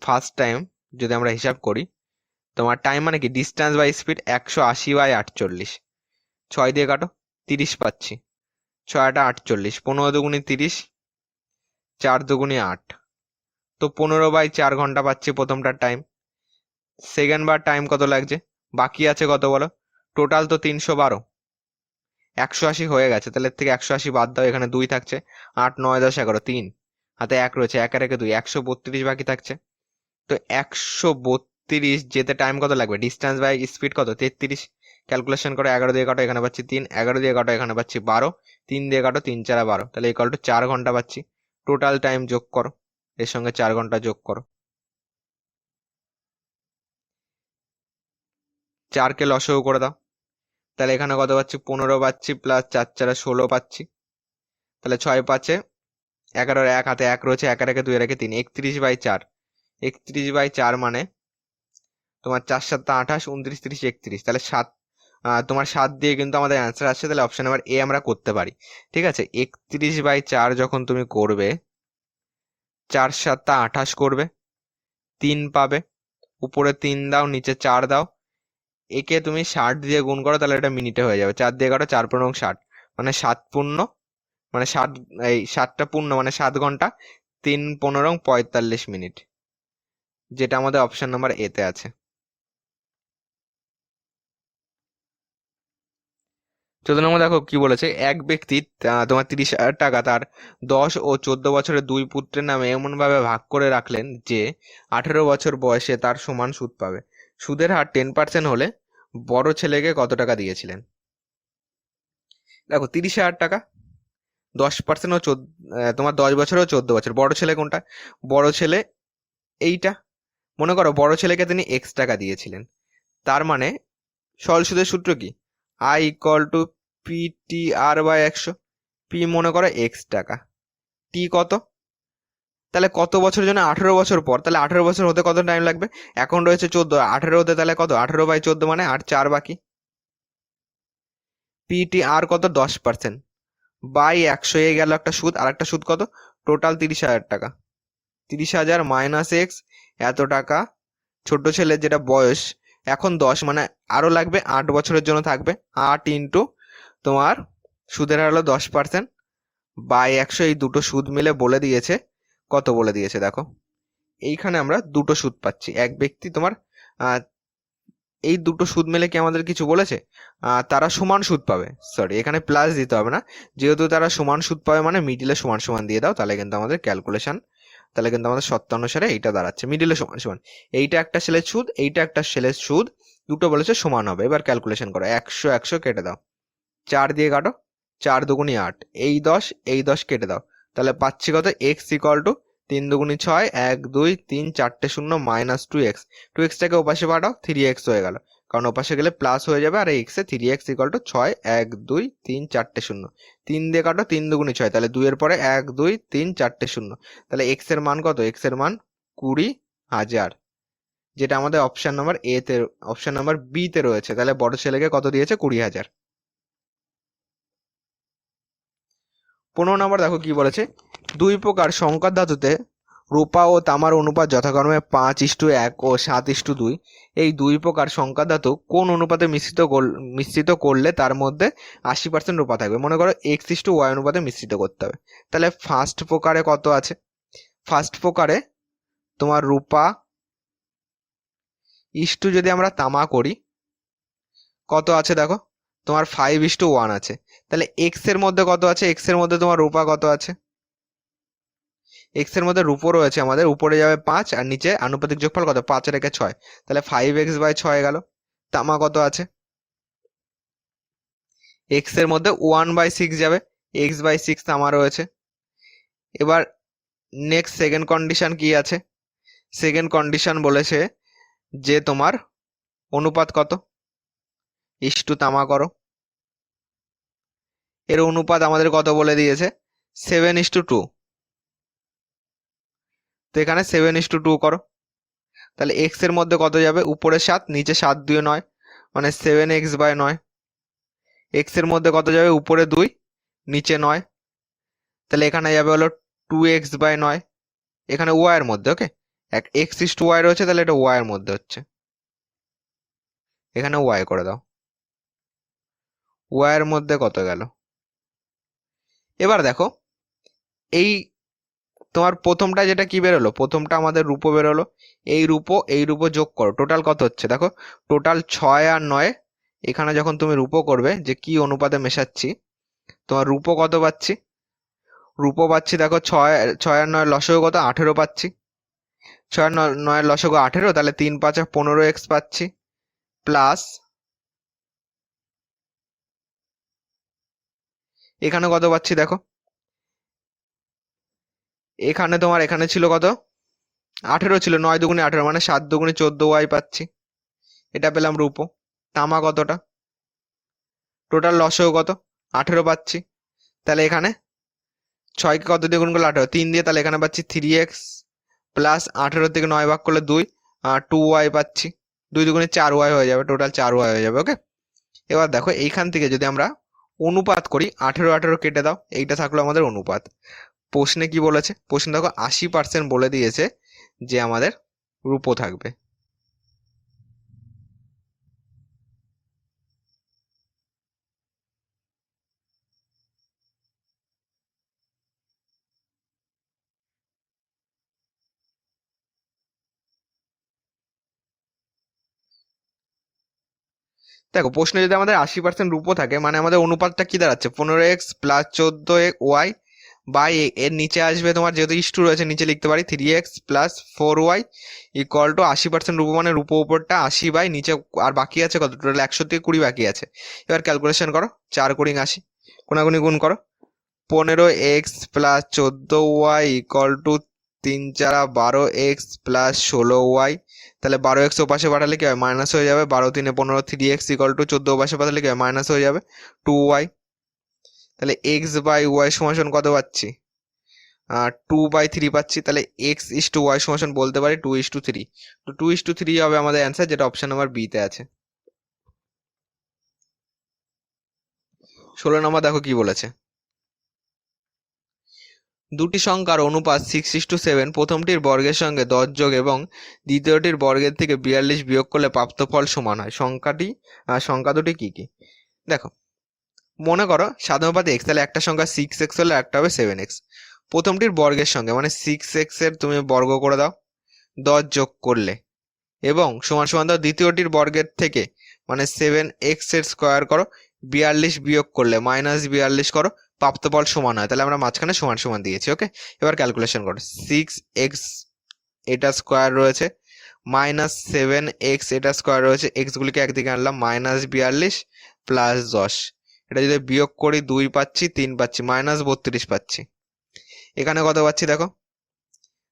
ফার্স্ট টাইম যদি আমরা হিসাব করি, তোমার টাইম মানে কি, ডিস্টেন্স বাই স্পিড, 180/48, 6 দিয়ে কাটো, 30 পাচ্ছি, 6 48, 15 দুগুণি 30, 4 দুগুণি 8, তো 15/4 ঘন্টা পাচ্ছি প্রথমটার টাইম। সেকেন্ড বার টাইম কত লাগছে? বাকি আছে কত বলো? টোটাল তো 312, 180 হয়ে গেছে, তাহলে এর থেকে 180 বাদ দাও, এখানে 2 থাকছে, 8 9 10 11, 3 হাতে 1 রয়েছে, 1 আর 1 2, 132 বাকি থাকছে। তো 132 যেতে টাইম কত লাগবে? ডিস্টেন্স বাই স্পিড কত? 33। ক্যালকুলেশন করে 11 দিয়ে কাটো, এখানে পাচ্ছি 3, 11 দিয়ে কাটো, এখানে পাচ্ছি 12, 3 দিয়ে কাটো, 3 4 12, তাহলে ইকুয়াল টু 4 ঘন্টা পাচ্ছি। টোটাল টাইম যোগ করো, এর সঙ্গে 4 ঘন্টা যোগ করো, 4 কে লসও করে দাও, তাহলে এখানে কত পাচ্ছি? 15 পাচ্ছি, প্লাস 4 4 16 পাচ্ছি, তাহলে 6 5 11, 1 হাতে 1 রয়েছে, 1 আর 1 2 আর 1 3, 31/4, 31/4 মানে তোমার 4 7 28, 29 30 31, তাহলে 7, তোমার 7 দিয়ে কিন্তু আমাদের অ্যান্সার আসছে, তাহলে অপশন নাম্বার এ আমরা করতে পারি। ঠিক আছে, 31/4 যখন তুমি করবে, 4 7 28 করবে, 3 পাবে, উপরে 3 দাও, নিচে 4 দাও, একে তুমি 60 দিয়ে গুণ করো, তাহলে এটা মিনিটে হয়ে যাবে। 4 দিয়ে কাটো, 4 পূর্ণ 60, মানে 7 পূর্ণ, মানে 7, এই 7টা পূর্ণ মানে 7 ঘন্টা, 3 15 45 মিনিট, যেটা আমাদের অপশন নাম্বার এতে আছে। 14 নম্বর দেখো কি বলেছে, এক ব্যক্তি তোমার 30,000 টাকা তার 10 ও 14 বছরের দুই পুত্রের নামে এমন ভাবে ভাগ করে রাখলেন যে 18 বছর বয়সে তার সমান সুদ পাবে। সুদের হার 10% হলে বড় ছেলেকে কত টাকা দিয়েছিলেন? দেখো 30,000 টাকা, 10% ও তোমার 10 বছর ও 14 বছর, বড় ছেলে কোনটা? বড় ছেলে এইটা, মনে করো বড় ছেলেকে তিনি এক্স টাকা দিয়েছিলেন, তার মানে সরল সুদের সূত্র কি? I equal to PTR/100। P মনে করো এক্স টাকা, টি কত? তাহলে কত বছরের জন্য? 18 বছর পর, তাহলে 18 বছর হতে কত টাইম লাগবে? এখন রয়েছে 14, 18 হতে তাহলে কত? 18/14 মানে আর 4 বাকি। PTR কত? 10%, বাই 100 এ গেল একটা সুদ, আর একটা সুদ কত? টোটাল 30,000 টাকা, 30,000 মাইনাস এক্স, এত টাকা। ছোট ছেলের যেটা বয়স এখন 10, মানে আরো লাগবে 8 বছরের জন্য থাকবে, 8 ইন্টু তোমার সুদের হার হলো 10%, বাই 100, এই দুটো সুদ মিলে বলে দিয়েছে কত? বলে দিয়েছে দেখো, এইখানে আমরা দুটো সুদ পাচ্ছি। এক ব্যক্তি তোমার আহ, এই দুটো সুদ মিলে কি আমাদের কিছু বলেছে? তারা সমান সুদ পাবে, সরি এখানে প্লাস দিতে হবে না, যেহেতু তারা সমান সুদ পাবে মানে মিডিলে সমান সমান দিয়ে দাও, তাহলে কিন্তু আমাদের ক্যালকুলেশন, তাহলে কিন্তু আমাদের সত্য অনুসারে এইটা দাঁড়াচ্ছে মিডিলে সমান সমান। এইটা একটা ছেলের সুদ, এইটা একটা ছেলের সুদ, দুটো বলেছে সমান হবে। এবার ক্যালকুলেশন করো, 100 100 কেটে দাও, 4 দিয়ে কাটো, 4 দুগুণি 8, এই 10 এই 10 কেটে দাও, তাহলে পাচ্ছি কত? এক্স ইকুয়াল টু 3 দুগুণি 6, 1 2 3 4টে শূন্য, মাইনাস 2x, 2x-টাকে ওপাশে পাঠাও, 3x হয়ে গেল, কারণ ওপাশে গেলে প্লাস হয়ে যাবে, আর এক্স এ 3x ইকুয়াল টু 6 1 2 3 4টে শূন্য, 3 দিয়ে কাটো, 3 দুগুণি 6, তাহলে 2 এর পরে 1 2 3 4টে শূন্য, তাহলে এক্স এর মান কত? এক্স এর মান 20,000, যেটা আমাদের অপশন নাম্বার এ তে, অপশন নাম্বার বি তে রয়েছে। তাহলে বড় ছেলেকে কত দিয়েছে? 20,000। 15 নম্বর দেখো কি বলেছে, দুই প্রকার সংকর ধাতুতে রূপা ও তামার অনুপাত যথাক্রমে 5:1 ও 7:2। এই দুই প্রকার সংকর ধাতু কোন অনুপাতে মিশ্রিত করলে তার মধ্যে 80% রূপা থাকবে? মনে করো x:y অনুপাতে মিশ্রিত করতে হবে, তাহলে ফার্স্ট প্রকারে কত আছে? ফার্স্ট প্রকারে তোমার রূপা ইস্টু যদি আমরা তামা করি, কত আছে দেখো, তোমার 5:1 আছে, তাহলে এক্স এর মধ্যে কত আছে? এক্স এর মধ্যে তোমার রূপা কত আছে? এক্স এর মধ্যে রূপো রয়েছে আমাদের, উপরে যাবে 5 আর নিচে আনুপাতিক যোগফল কত? 5 আর 1 6, তাহলে 5x/6 গেল। তামা কত আছে? এক্স এর মধ্যে 1/6 যাবে, x/6 তামা রয়েছে। এবার নেক্সট সেকেন্ড কন্ডিশন কি আছে? সেকেন্ড কন্ডিশন বলেছে যে তোমার অনুপাত কত? ইস্টু তামা করো, এর অনুপাত আমাদের কত বলে দিয়েছে, 7:2। তো এখানে 7:2 করো, তাহলে এক্স এর মধ্যে কত যাবে, উপরে 7 নিচে 7 2 9, মানে 7x/9। এক্স এর মধ্যে কত যাবে, উপরে 2 নিচে 9, তাহলে এখানে যাবে হলো 2x/9। এখানে ওয়াই এর মধ্যে, ওকে, x:y রয়েছে, তাহলে এটা ওয়াই এর মধ্যে হচ্ছে, এখানে ওয়াই করে দাও। ওয়াই এর মধ্যে কত গেল, এবার দেখো এই তোমার প্রথমটা যেটা কি বেরোলো, প্রথমটা আমাদের রূপো বেরোলো, এই রূপো যোগ করো, টোটাল কত হচ্ছে দেখো, টোটাল 6 আর 9। এখানে যখন তুমি রূপো করবে যে কি অনুপাতে মেশাচ্ছি, তোমার রূপো কত পাচ্ছি, রূপো পাচ্ছি দেখো 6 আর 9 লসগু কত, 18 পাচ্ছি। 6 আর 9 লসগু 18, তাহলে 3 5 15x পাচ্ছি, প্লাস এখানে কত পাচ্ছি দেখো, এখানে তোমার এখানে ছিল কত, 18 ছিল, 9 দুগুণে 18, মানে 7 দুগুণে 14y পাচ্ছি, এটা পেলাম রূপো। তামা কতটা, টোটাল লসগু কত, 18 পাচ্ছি, তাহলে এখানে 6 কে কত দিয়ে গুণ করলে 18, 3 দিয়ে, তাহলে এখানে পাচ্ছি 3x, প্লাস 18 থেকে 9 ভাগ করলে 2, 2y পাচ্ছি, 2 দুগুণে 4y হয়ে যাবে, টোটাল 4y হয়ে যাবে, ওকে। এবার দেখো এইখান থেকে যদি আমরা অনুপাত করি, 18 18 কেটে দাও, এইটা থাকলো আমাদের অনুপাত। প্রশ্নে কি বলেছে, প্রশ্নে দেখো 80% বলে দিয়েছে যে আমাদের রূপো থাকবে। দেখো প্রশ্নে যদি আমাদের 80% রূপো থাকে, মানে আমাদের অনুপাতটা কি দাঁড়াচ্ছে, 15x প্লাস 14y বাই, এর নিচে আসবে তোমার, যেহেতু ইস্টু রয়েছে নিচে লিখতে পারি 3x plus 4y equal to 80% রূপো, মানে রূপো উপরটা 80 বাই নিচে আর বাকি আছে কত, টোটাল 100 থেকে 20 বাকি আছে। এবার ক্যালকুলেশন করো, 4 × 80, কোনাগুনি গুণ করো, 15x plus 14y equal to 3 4 12x plus 16y। তাহলে 12x ও পাশে পাঠালে কি হয়, মাইনাস হয়ে যাবে, 12 3 15, 3x ইকুয়াল টু 14 পাশে পাঠালে কি হয়, মাইনাস হয়ে যাবে 2y। তাহলে x/y সমান কত পাচ্ছি, 2/3 পাচ্ছি, তাহলে x:y সমান বলতে পারি 2:3। তো 2:3 হবে আমাদের অ্যান্সার, যেটা অপশন নাম্বার বি তে আছে। 16 নম্বর দেখো কি বলেছে, দুটি সংখ্যার অনুপাত 6:7, প্রথমটির বর্গের সঙ্গে 10 যোগ এবং দ্বিতীয়টির বর্গের থেকে 42 বিয়োগ করলে প্রাপ্ত ফল সমান হয়। সংখ্যা দুটি কি কি, দেখো মনে করো সাধারণত x, তাহলে একটা সংখ্যা 6x হলে একটা হবে 7x। প্রথমটির বর্গের সঙ্গে মানে 6x এর তুমি বর্গ করে দাও 10 যোগ করলে, এবং সমান সমান দাও দ্বিতীয়টির বর্গের থেকে, মানে 7x এর স্কোয়ার করো, 42 বিয়োগ করলে -42 করো, প্রাপ্তফল সমান হয়। তাহলে আমরা মাঝখানে সমান সমান দিয়েছি, ওকে। এবার ক্যালকুলেশন করো, 6x এটা স্কোয়ার রয়েছে, -7x এটা স্কোয়ার রয়েছে, x গুলিকে একদিকে আনলাম, -42 প্লাস 10, এটা যদি বিয়োগ করি 2 পাচ্ছি, 3 পাচ্ছি, -32 পাচ্ছি। এখানে কত পাচ্ছি দেখো,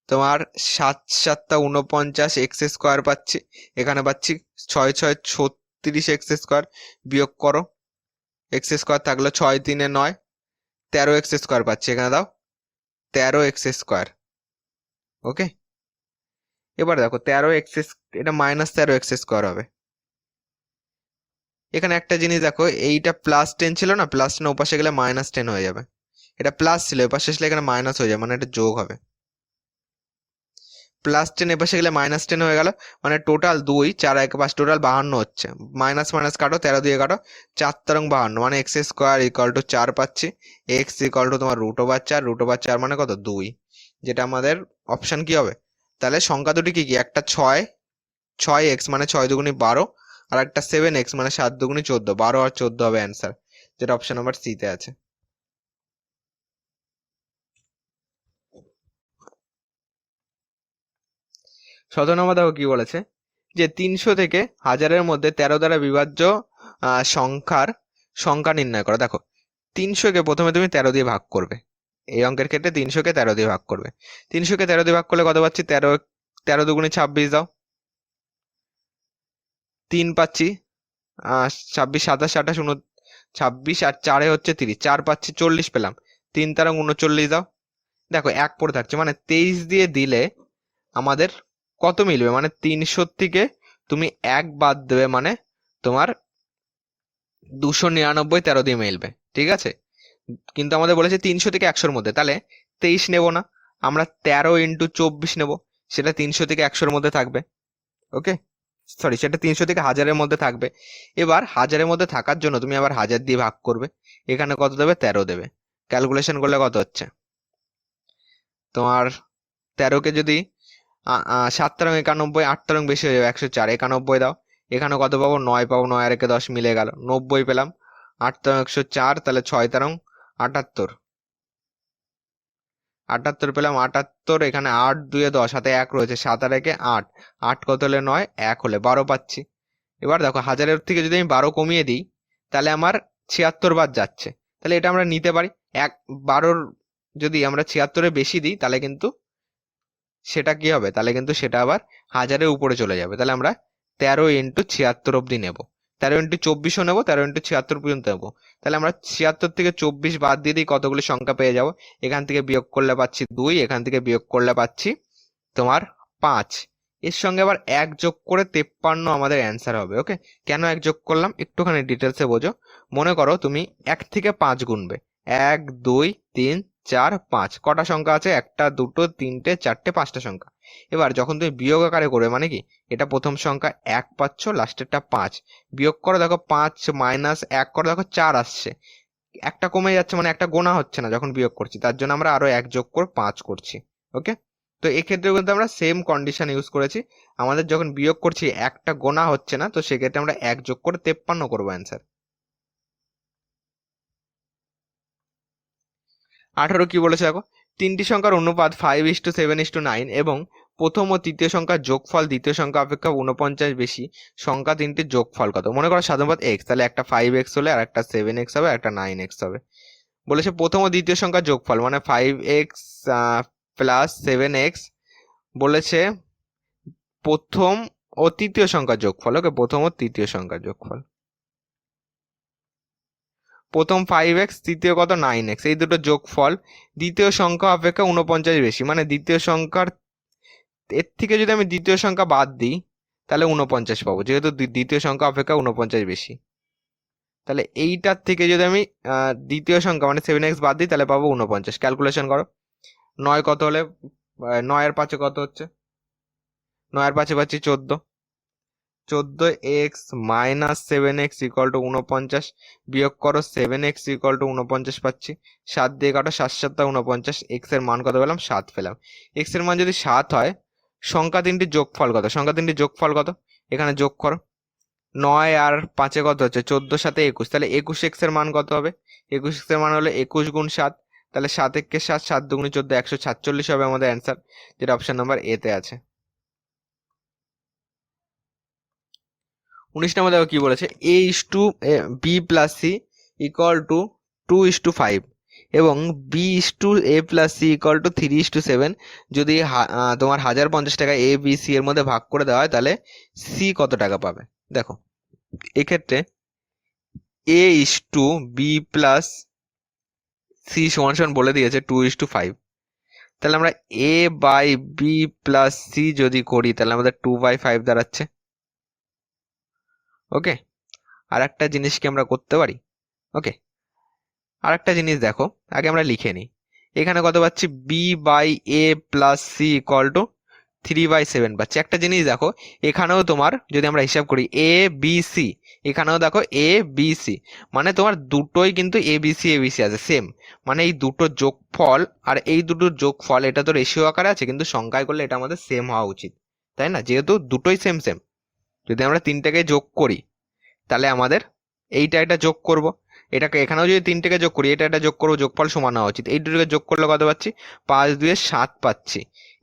তোমার 7 7 49 এক্স স্কোয়ার পাচ্ছি, এখানে পাচ্ছি 6 6 36 এক্স স্কোয়ার, বিয়োগ করো, এক্স স্কোয়ার থাকলো 6 3 9, 13 এক্স স্কোয়ার পাচ্ছি, এখানে দাও 13 এক্স স্কোয়ার, ওকে। এবার দেখো 13 এক্স, এটা -13 এক্স স্কোয়ার হবে। এখানে একটা জিনিস দেখো, এইটা +10 ছিল না, +10 ওপাশে গেলে -10 হয়ে যাবে, এটা প্লাস ছিল এপাশে আসলে এখানে মাইনাস হয়ে যাবে, মানে এটা যোগ হবে। +10 এপাশে গেলে -10 হয়ে গেল, মানে টোটাল 2 4 1 5, টোটাল 52 হচ্ছে, মাইনাস মাইনাস কাটো, 13 দিয়ে কাটো, 4 13 52, মানে x স্কোয়ার ইকুয়াল টু 4 পাচ্ছি, x ইকুয়াল টু তোমার √4, √4 মানে কত 2, যেটা আমাদের অপশন কি হবে। তাহলে সংখ্যা দুটি কি কি, একটা 6x মানে 6 দুগুণি 12, আর একটা 7x মানে 7 দুগুণি 14, 12 আর 14 হবে অ্যান্সার, যেটা অপশন নাম্বার সি তে আছে। 17 নম্বর দেখো কি বলেছে, যে 300 থেকে 1000-এর মধ্যে 13 দ্বারা বিভাজ্য সংখ্যা নির্ণয় করো। দেখো 300-কে প্রথমে তুমি 13 দিয়ে ভাগ করবে, এই অঙ্কের ক্ষেত্রে 300-কে 13 দিয়ে ভাগ করবে, 300-কে 13 দিয়ে ভাগ করলে কত পাচ্ছি, 13 দুগুণে 26 দাও, 3 পাচ্ছি, 26 27 28 26 আর 4 হচ্ছে 30, 4 পাচ্ছি 40 পেলাম, 3 তারং 39 দাও। দেখো 1 পড়ে থাকছে, মানে 23 দিয়ে দিলে আমাদের কত মিলবে, মানে 300 থেকে তুমি 1 বাদ দেবে, মানে তোমার 299 13 দিয়ে মিলবে, ঠিক আছে। কিন্তু আমাদের বলেছে 300 থেকে 100-র মধ্যে, তাহলে 23 নেব না, আমরা 13 ইন্টু 24 নেব, সেটা 300 থেকে 100-র মধ্যে থাকবে। ওকে, সরি, সেটা 300 থেকে 1000-এর মধ্যে থাকবে। এবার 1000-এর মধ্যে থাকার জন্য তুমি আবার 1000 দিয়ে ভাগ করবে, এখানে কত দেবে, 13 দেবে। ক্যালকুলেশন করলে কত হচ্ছে তোমার, 13কে যদি 7 তারং 91, 8 তারং বেশি হয়ে যাবে 104, 91 দাও। এখানে কত পাবো, 9 পাবো, 9 আর 1 10 মিলে গেল, 90 পেলাম। 8 তারং 104, তাহলে 6 তারং 78, 78 পেলাম। 78, এখানে 8 2 10, হাতে 1 রয়েছে, 7 আর 1 8, 8 কত হলে 9, 1 হলে 12 পাচ্ছি। এবার দেখো 1000-এর থেকে যদি আমি 12 কমিয়ে দিই, তাহলে আমার 76 বাদ যাচ্ছে, তাহলে এটা আমরা নিতে পারি। 12-র যদি আমরা 76-এ বেশি দিই, তাহলে কিন্তু সেটা কি হবে, তাহলে কিন্তু সেটা আবার 1000-এর উপরে চলে যাবে। তাহলে আমরা 13 ইন্টু 76 অব্দি নেব, 13 ইন্টু 24ও নেবো, 13 ইন্টু 76 পর্যন্ত নেবো। তাহলে আমরা 76 থেকে 24 বাদ দিয়ে দিই, কতগুলি সংখ্যা পেয়ে যাবো। এখান থেকে বিয়োগ করলে পাচ্ছি 2, এখান থেকে বিয়োগ করলে পাচ্ছি তোমার 5, এর সঙ্গে আবার 1 যোগ করে 53 আমাদের অ্যান্সার হবে। ওকে, কেন 1 যোগ করলাম একটুখানি ডিটেলসে বোঝো। মনে করো তুমি 1 থেকে 5 গুনবে, 1 2 3 4 5, কটা সংখ্যা আছে, 1 2 3 4 5টা সংখ্যা। এবার যখন তুমি বিয়োগ আকারে করবে, মানে কি, এটা প্রথম সংখ্যা 1 পাচ্ছ, লাস্টেরটা 5, বিয়োগ করো, দেখো 5 মাইনাস 1 করো, দেখো 4 আসছে, একটা কমে যাচ্ছে, মানে একটা গোনা হচ্ছে না যখন বিয়োগ করছি, তার জন্য আমরা আরো 1 যোগ করে 5 করছি। ওকে, তো এক্ষেত্রে কিন্তু আমরা সেম কন্ডিশন ইউজ করেছি, আমাদের যখন বিয়োগ করছি একটা গোনা হচ্ছে না, তো সেক্ষেত্রে আমরা 1 যোগ করে 53 করবো অ্যান্সার। 18 কি বলেছে দেখো, তিনটি সংখ্যার অনুপাত 5:7:9 এবং প্রথম ও তৃতীয় সংখ্যার যোগফল দ্বিতীয় সংখ্যা অপেক্ষা 49 বেশি, সংখ্যা তিনটির যোগফল কত। মনে করো সাধারণত এক্স, তাহলে একটা 5x হলে আর একটা 7x হবে, আর একটা 9x হবে। বলেছে প্রথম ও দ্বিতীয় সংখ্যার যোগফল, মানে 5x প্লাস 7x, বলেছে প্রথম ও তৃতীয় সংখ্যার যোগফল। ওকে, প্রথম ও তৃতীয় সংখ্যার যোগফল, প্রথম 5x, তৃতীয় কত 9x, এই দুটো যোগফল দ্বিতীয় সংখ্যা অপেক্ষা 49 বেশি, মানে দ্বিতীয় সংখ্যার এর থেকে যদি আমি দ্বিতীয় সংখ্যা বাদ দিই, তাহলে 49 পাবো, যেহেতু দ্বিতীয় সংখ্যা অপেক্ষা 49 বেশি। তাহলে এইটার থেকে যদি আমি দ্বিতীয় সংখ্যা মানে 7x বাদ দিই, তাহলে পাবো 49। ক্যালকুলেশন করো, 9 কত হলে, 9 এর 5 কত হচ্ছে, 9 এর 5 পাচ্ছি 14, 14x minus 7x equal to 49, বিয়োগ করো 7x ইকুয়াল টু 49 পাচ্ছি, 7 দিয়ে কাটো, 7 7 49, x এর মান কত পেলাম, 7 পেলাম। x এর মান যদি 7 হয়, সংখ্যা তিনটির যোগফল কত, সংখ্যা তিনটির যোগফল কত, এখানে যোগ করো, 9 আর 5 কত হচ্ছে, 14 সাথে 21, তাহলে 21x এর মান কত হবে, 21x এর মান হলো 21 গুণ 7, তাহলে 7 একে 7, 7 দুগুণে 14, 147 হবে আমাদের অ্যান্সার, যেটা অপশন নাম্বার এ তে আছে। 19 নম্বর দেখো কি বলেছে, a:b+c ইকুয়াল টু 2:5 এবং b:a+c ইকুয়াল টু 3:7, যদি তোমার 1050 টাকা এ বি সি এর মধ্যে ভাগ করে দেওয়া হয়, তাহলে সি কত টাকা পাবে। দেখো এক্ষেত্রে a:b+c সমান সমান বলে দিয়েছে 2:5, তাহলে আমরা a/b+c যদি করি, তাহলে আমাদের 2/5 দাঁড়াচ্ছে। ওকে, আর একটা জিনিস কি আমরা করতে পারি, ওকে, আর একটা জিনিস দেখো, আগে আমরা লিখে নিই, এখানে কত পাচ্ছি, b/a+c ইকুয়াল টু 3/7 পাচ্ছি। একটা জিনিস দেখো, এখানেও তোমার যদি আমরা হিসাব করি এ বি সি, এখানেও দেখো এ বি সি, মানে তোমার দুটোই কিন্তু এ বি সি আছে সেম, মানে এই দুটো যোগফল আর এই দুটোর যোগফল, এটা তো রেশিও আকারে আছে, কিন্তু সংখ্যায় করলে এটা আমাদের সেম হওয়া উচিত, তাই না, যেহেতু দুটোই সেম সেম। যদি আমরা তিনটাকে যোগ করি, তাহলে আমাদের এটা যোগ করব, এটাকে এখানেও যদি তিনটাকে যোগ করি, এটা যোগ করবো, যোগফল সমান হওয়া উচিত। এই দুটোকে যোগ করলে কত পাচ্ছি, 5×2=7 পাচ্ছি।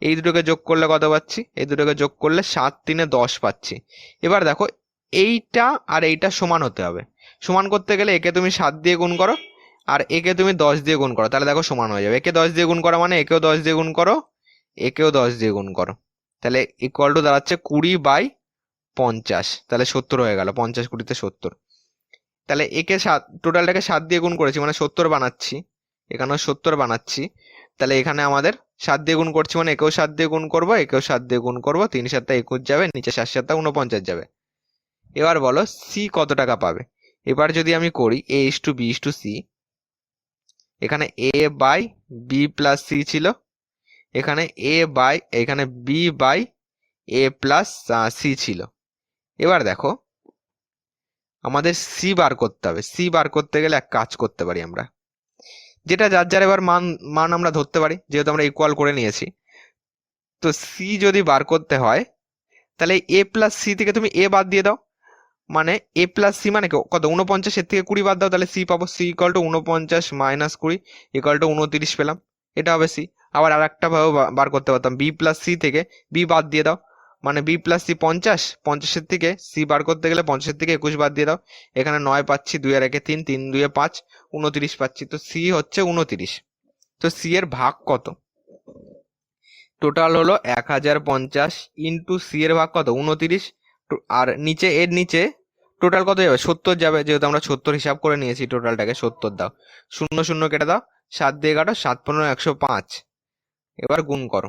এই দুটোকে যোগ করলে কত পাচ্ছি, এই দুটোকে যোগ করলে 7×3=10 পাচ্ছি। এবার দেখো এইটা আর এইটা সমান হতে হবে, সমান করতে গেলে একে তুমি 7 দিয়ে গুণ করো আর একে তুমি 10 দিয়ে গুণ করো, তাহলে দেখো সমান হয়ে যাবে। একে 10 দিয়ে গুণ করা মানে একেও 10 দিয়ে গুণ করো, একেও 10 দিয়ে গুণ করো, তাহলে ইকুয়াল টু দাঁড়াচ্ছে 20/50, তাহলে 70 হয়ে গেল, 50 20-তে 70। তাহলে একে টোটালটাকে 7 দিয়ে গুণ করেছি মানে 70 বানাচ্ছি, এখানেও 70 বানাচ্ছি। তাহলে এখানে আমাদের 7 দিয়ে গুণ করছি মানে একেও 7 দিয়ে গুণ করবো, একেও 7 দিয়ে গুণ করবো, 3 7 21 যাবে, নিচে 7 7 49 যাবে। এবার বলো সি কত টাকা পাবে। এবার যদি আমি করি A/B/C, এখানে A by B plus C ছিল, এখানে এখানে B by A plus C ছিল। এবার দেখো আমাদের সি বার করতে হবে। সি বার করতে গেলে এক কাজ করতে পারি আমরা, যেটা যার যার এবার মান মান আমরা ধরতে পারি, যেহেতু আমরা ইকুয়াল করে নিয়েছি। তো সি যদি বার করতে হয় তাহলে এ প্লাস সি থেকে তুমি এ বাদ দিয়ে দাও, মানে এ প্লাস সি মানে কত 49, এর থেকে 20 বাদ দাও, তাহলে সি পাবো। C equal to 49 minus 20 equal to 29 পেলাম, এটা হবে সি। আবার আর একটা ভাবে বার করতে পারতাম, বি প্লাস সি থেকে বি বাদ দিয়ে দাও, মানে বি প্লাস সি 50, 50-এর থেকে সি বার করতে গেলে 50-এর থেকে 21 বাদ দিয়ে দাও, এখানে 9 পাচ্ছি, 2 আর 1 3, 3 2 5, 29 পাচ্ছি। তো সি হচ্ছে 29। তো সি এর ভাগ কত? টোটাল হলো 1050 ইন্টু সি এর ভাগ কত 29, আর নিচে এর নিচে টোটাল কত যাবে 70 যাবে, যেহেতু আমরা 70 হিসাব করে নিয়েছি, টোটালটাকে 70 দাও, 0 0 কেটে দাও, 7 দিয়ে কাটো, 7 15 105। এবার গুণ করো,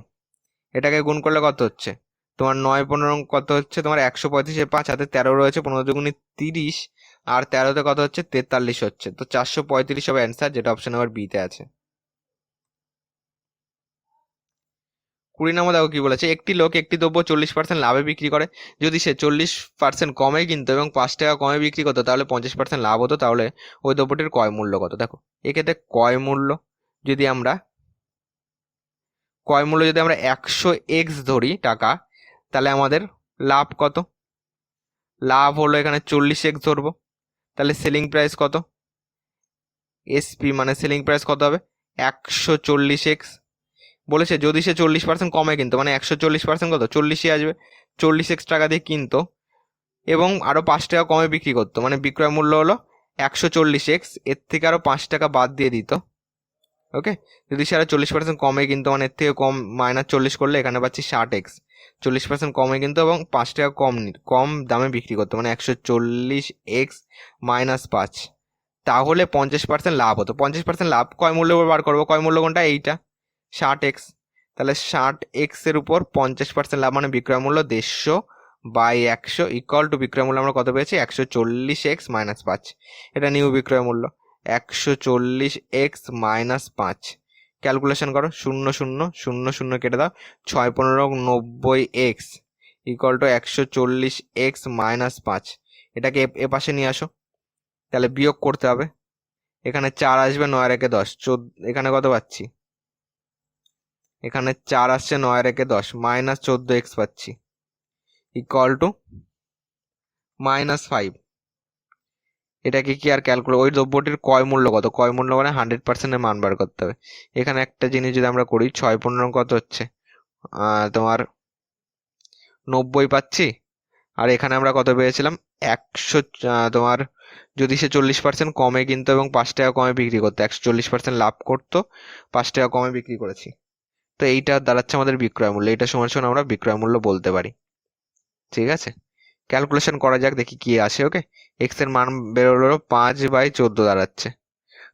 এটাকে গুণ করলে কত হচ্ছে তোমার 9 15 কত হচ্ছে তোমার 135, 5 হাতে 13 রয়েছে, 15 দুগুণে 30, আর 13তে কত হচ্ছে 43 হচ্ছে। তো 435 হবে অ্যান্সার, যেটা অপশন নাম্বার বি তে আছে। 20 নম্বর দেখো কি বলেছে, একটি লোক একটি দ্রব্য 40% লাভে বিক্রি করে, যদি সে 40% কমে কিনতো এবং 5 টাকা কমে বিক্রি করতো তাহলে 50% লাভ হতো, তাহলে ওই দ্রব্যটির ক্রয় মূল্য কত? দেখো এক্ষেত্রে ক্রয় মূল্য যদি আমরা 100x ধরি টাকা, তাহলে আমাদের লাভ কত? লাভ হলো এখানে 40x ধরবো, তাহলে সেলিং প্রাইস কত? এসপি মানে সেলিং প্রাইস কত হবে 140x। বলেছে যদি সে 40% কমে কিনতো, মানে 140% কত 40ই আসবে, 40x টাকা দিয়ে কিনতো এবং আরো 5 টাকা কমে বিক্রি করতো, মানে বিক্রয় মূল্য হলো 140x, এর থেকে আরো 5 টাকা বাদ দিয়ে দিত। ওকে, যদি সে আরো 40% কমে কিনতো, মানে এর থেকে কম মাইনাস 40 করলে এখানে পাচ্ছি 60x, 40% কমে কিনতো এবং 5 টাকা কম দামে বিক্রি করতো, মানে 140x মাইনাস 5, তাহলে 50% লাভ হতো। 50% লাভ কয় মূল্য বার করবো? কয় মূল্য কোনটা? এইটা 60x। তাহলে 60x এর উপর 50% লাভ মানে বিক্রয় মূল্য 150 বাই 100 ইকুয়াল টু বিক্রয় মূল্য আমরা কত পেয়েছি 140x মাইনাস 5, এটা নিউ বিক্রয় মূল্য 140x মাইনাস 5। ক্যালকুলেশন করো, 0 0 0 0 কেটে দাও, 6 15 90x equal to 140x minus 5। এটাকে এ পাশে নিয়ে আসো, তাহলে বিয়োগ করতে হবে, এখানে 4 আসবে, 9 আর 1 10, এখানে কত পাচ্ছি? এখানে 4 আসছে, 9 আর 1 10, মাইনাস 14x পাচ্ছি ইকুয়াল টু মাইনাস 5। এটাকে কি আর ক্যালকুলেট, ওই দ্রব্যটির ক্রয় মূল্য কত? ক্রয় মূল্য মানে 100% এর মান বার করতে হবে। এখানে একটা জিনিস যদি আমরা করি, 6 15 কত হচ্ছে তোমার 90 পাচ্ছি, আর এখানে আমরা কত পেয়েছিলাম 100, তোমার যদি সে 40% কমে কিনতো এবং 5 টাকা কমে বিক্রি করতো, 140% লাভ করতো, 5 টাকা কমে বিক্রি করেছি, তো এইটা দাঁড়াচ্ছে আমাদের বিক্রয় মূল্য। এটা সমান সমান আমরা বিক্রয় মূল্য বলতে পারি। ঠিক আছে, ক্যালকুলেশন করা যাক, দেখি কি আসে। ওকে, এক্স এর মান বেরোলো 5/14 দাঁড়াচ্ছে।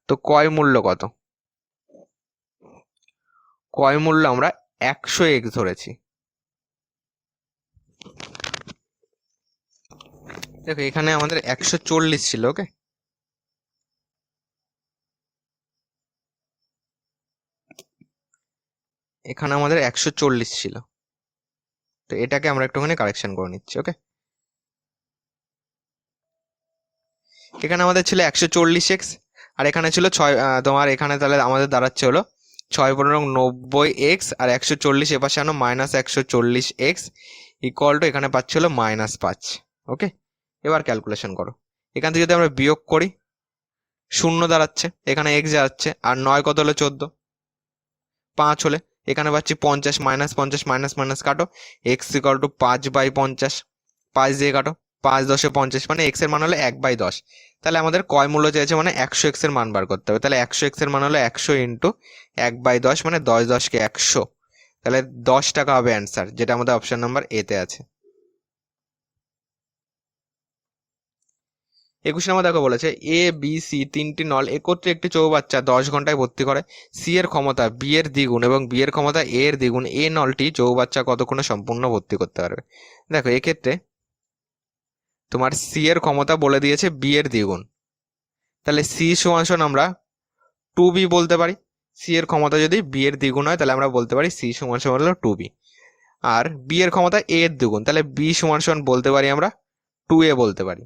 তো ক্রয় মূল্য কত? ক্রয় মূল্য আমরা 100x ধরেছি। দেখো এখানে আমাদের 140 ছিল। ওকে, এখানে আমাদের 140 ছিল, তো এটাকে আমরা একটুখানি কারেকশন করে নিচ্ছি। ওকে, এখানে আমাদের ছিল 140x, আর এখানে ছিল 6, তোমার এখানে তাহলে আমাদের দাঁড়াচ্ছে হলো 6 15 90x, আর 140 এপাশে আনো মাইনাস 140x ইকুয়াল টু এখানে পাচ্ছি হলো মাইনাস 5। ওকে, এবার ক্যালকুলেশন করো, এখান থেকে যদি আমরা বিয়োগ করি 0 দাঁড়াচ্ছে, এখানে x যাচ্ছে, আর 9 কত হলো 14, 5 হলে এখানে পাচ্ছি 50, মাইনাস 50 মাইনাস মাইনাস কাটো, x ইকুয়াল টু 5/50, 5 দিয়ে কাটো, 5 10 50, মানে x এর মান হলো 1/10। তাহলে আমাদের ক্রয় মূল্য চাইছে মানে 100x এর মান বার করতে হবে, তাহলে 100x এর মান হলো 100 ইন্টু 1/10, মানে 10 10 কে 100, তাহলে 10 টাকা হবে অ্যান্সার, যেটা আমাদের অপশন নাম্বার এ তে আছে। 21 নম্বর দেখো বলেছে এ বি সি তিনটি নল একত্রে একটি চৌবাচ্চা 10 ঘন্টায় ভর্তি করে। সি এর ক্ষমতা বি এর দ্বিগুণ এবং বি এর ক্ষমতা এ এর দ্বিগুণ, এ নলটি চৌবাচ্চা কতক্ষণে সম্পূর্ণ ভর্তি করতে পারবে? দেখো এক্ষেত্রে তোমার সি এর ক্ষমতা বলে দিয়েছে বি এর দ্বিগুণ, তাহলে সি সমান আমরা 2b বলতে পারি। সি এর ক্ষমতা যদি বি এর দ্বিগুণ হয় তাহলে আমরা বলতে পারি সি সমান হলো 2b। আর বি এর ক্ষমতা এ এর দ্বিগুণ, তাহলে বি সমান বলতে পারি আমরা 2a বলতে পারি।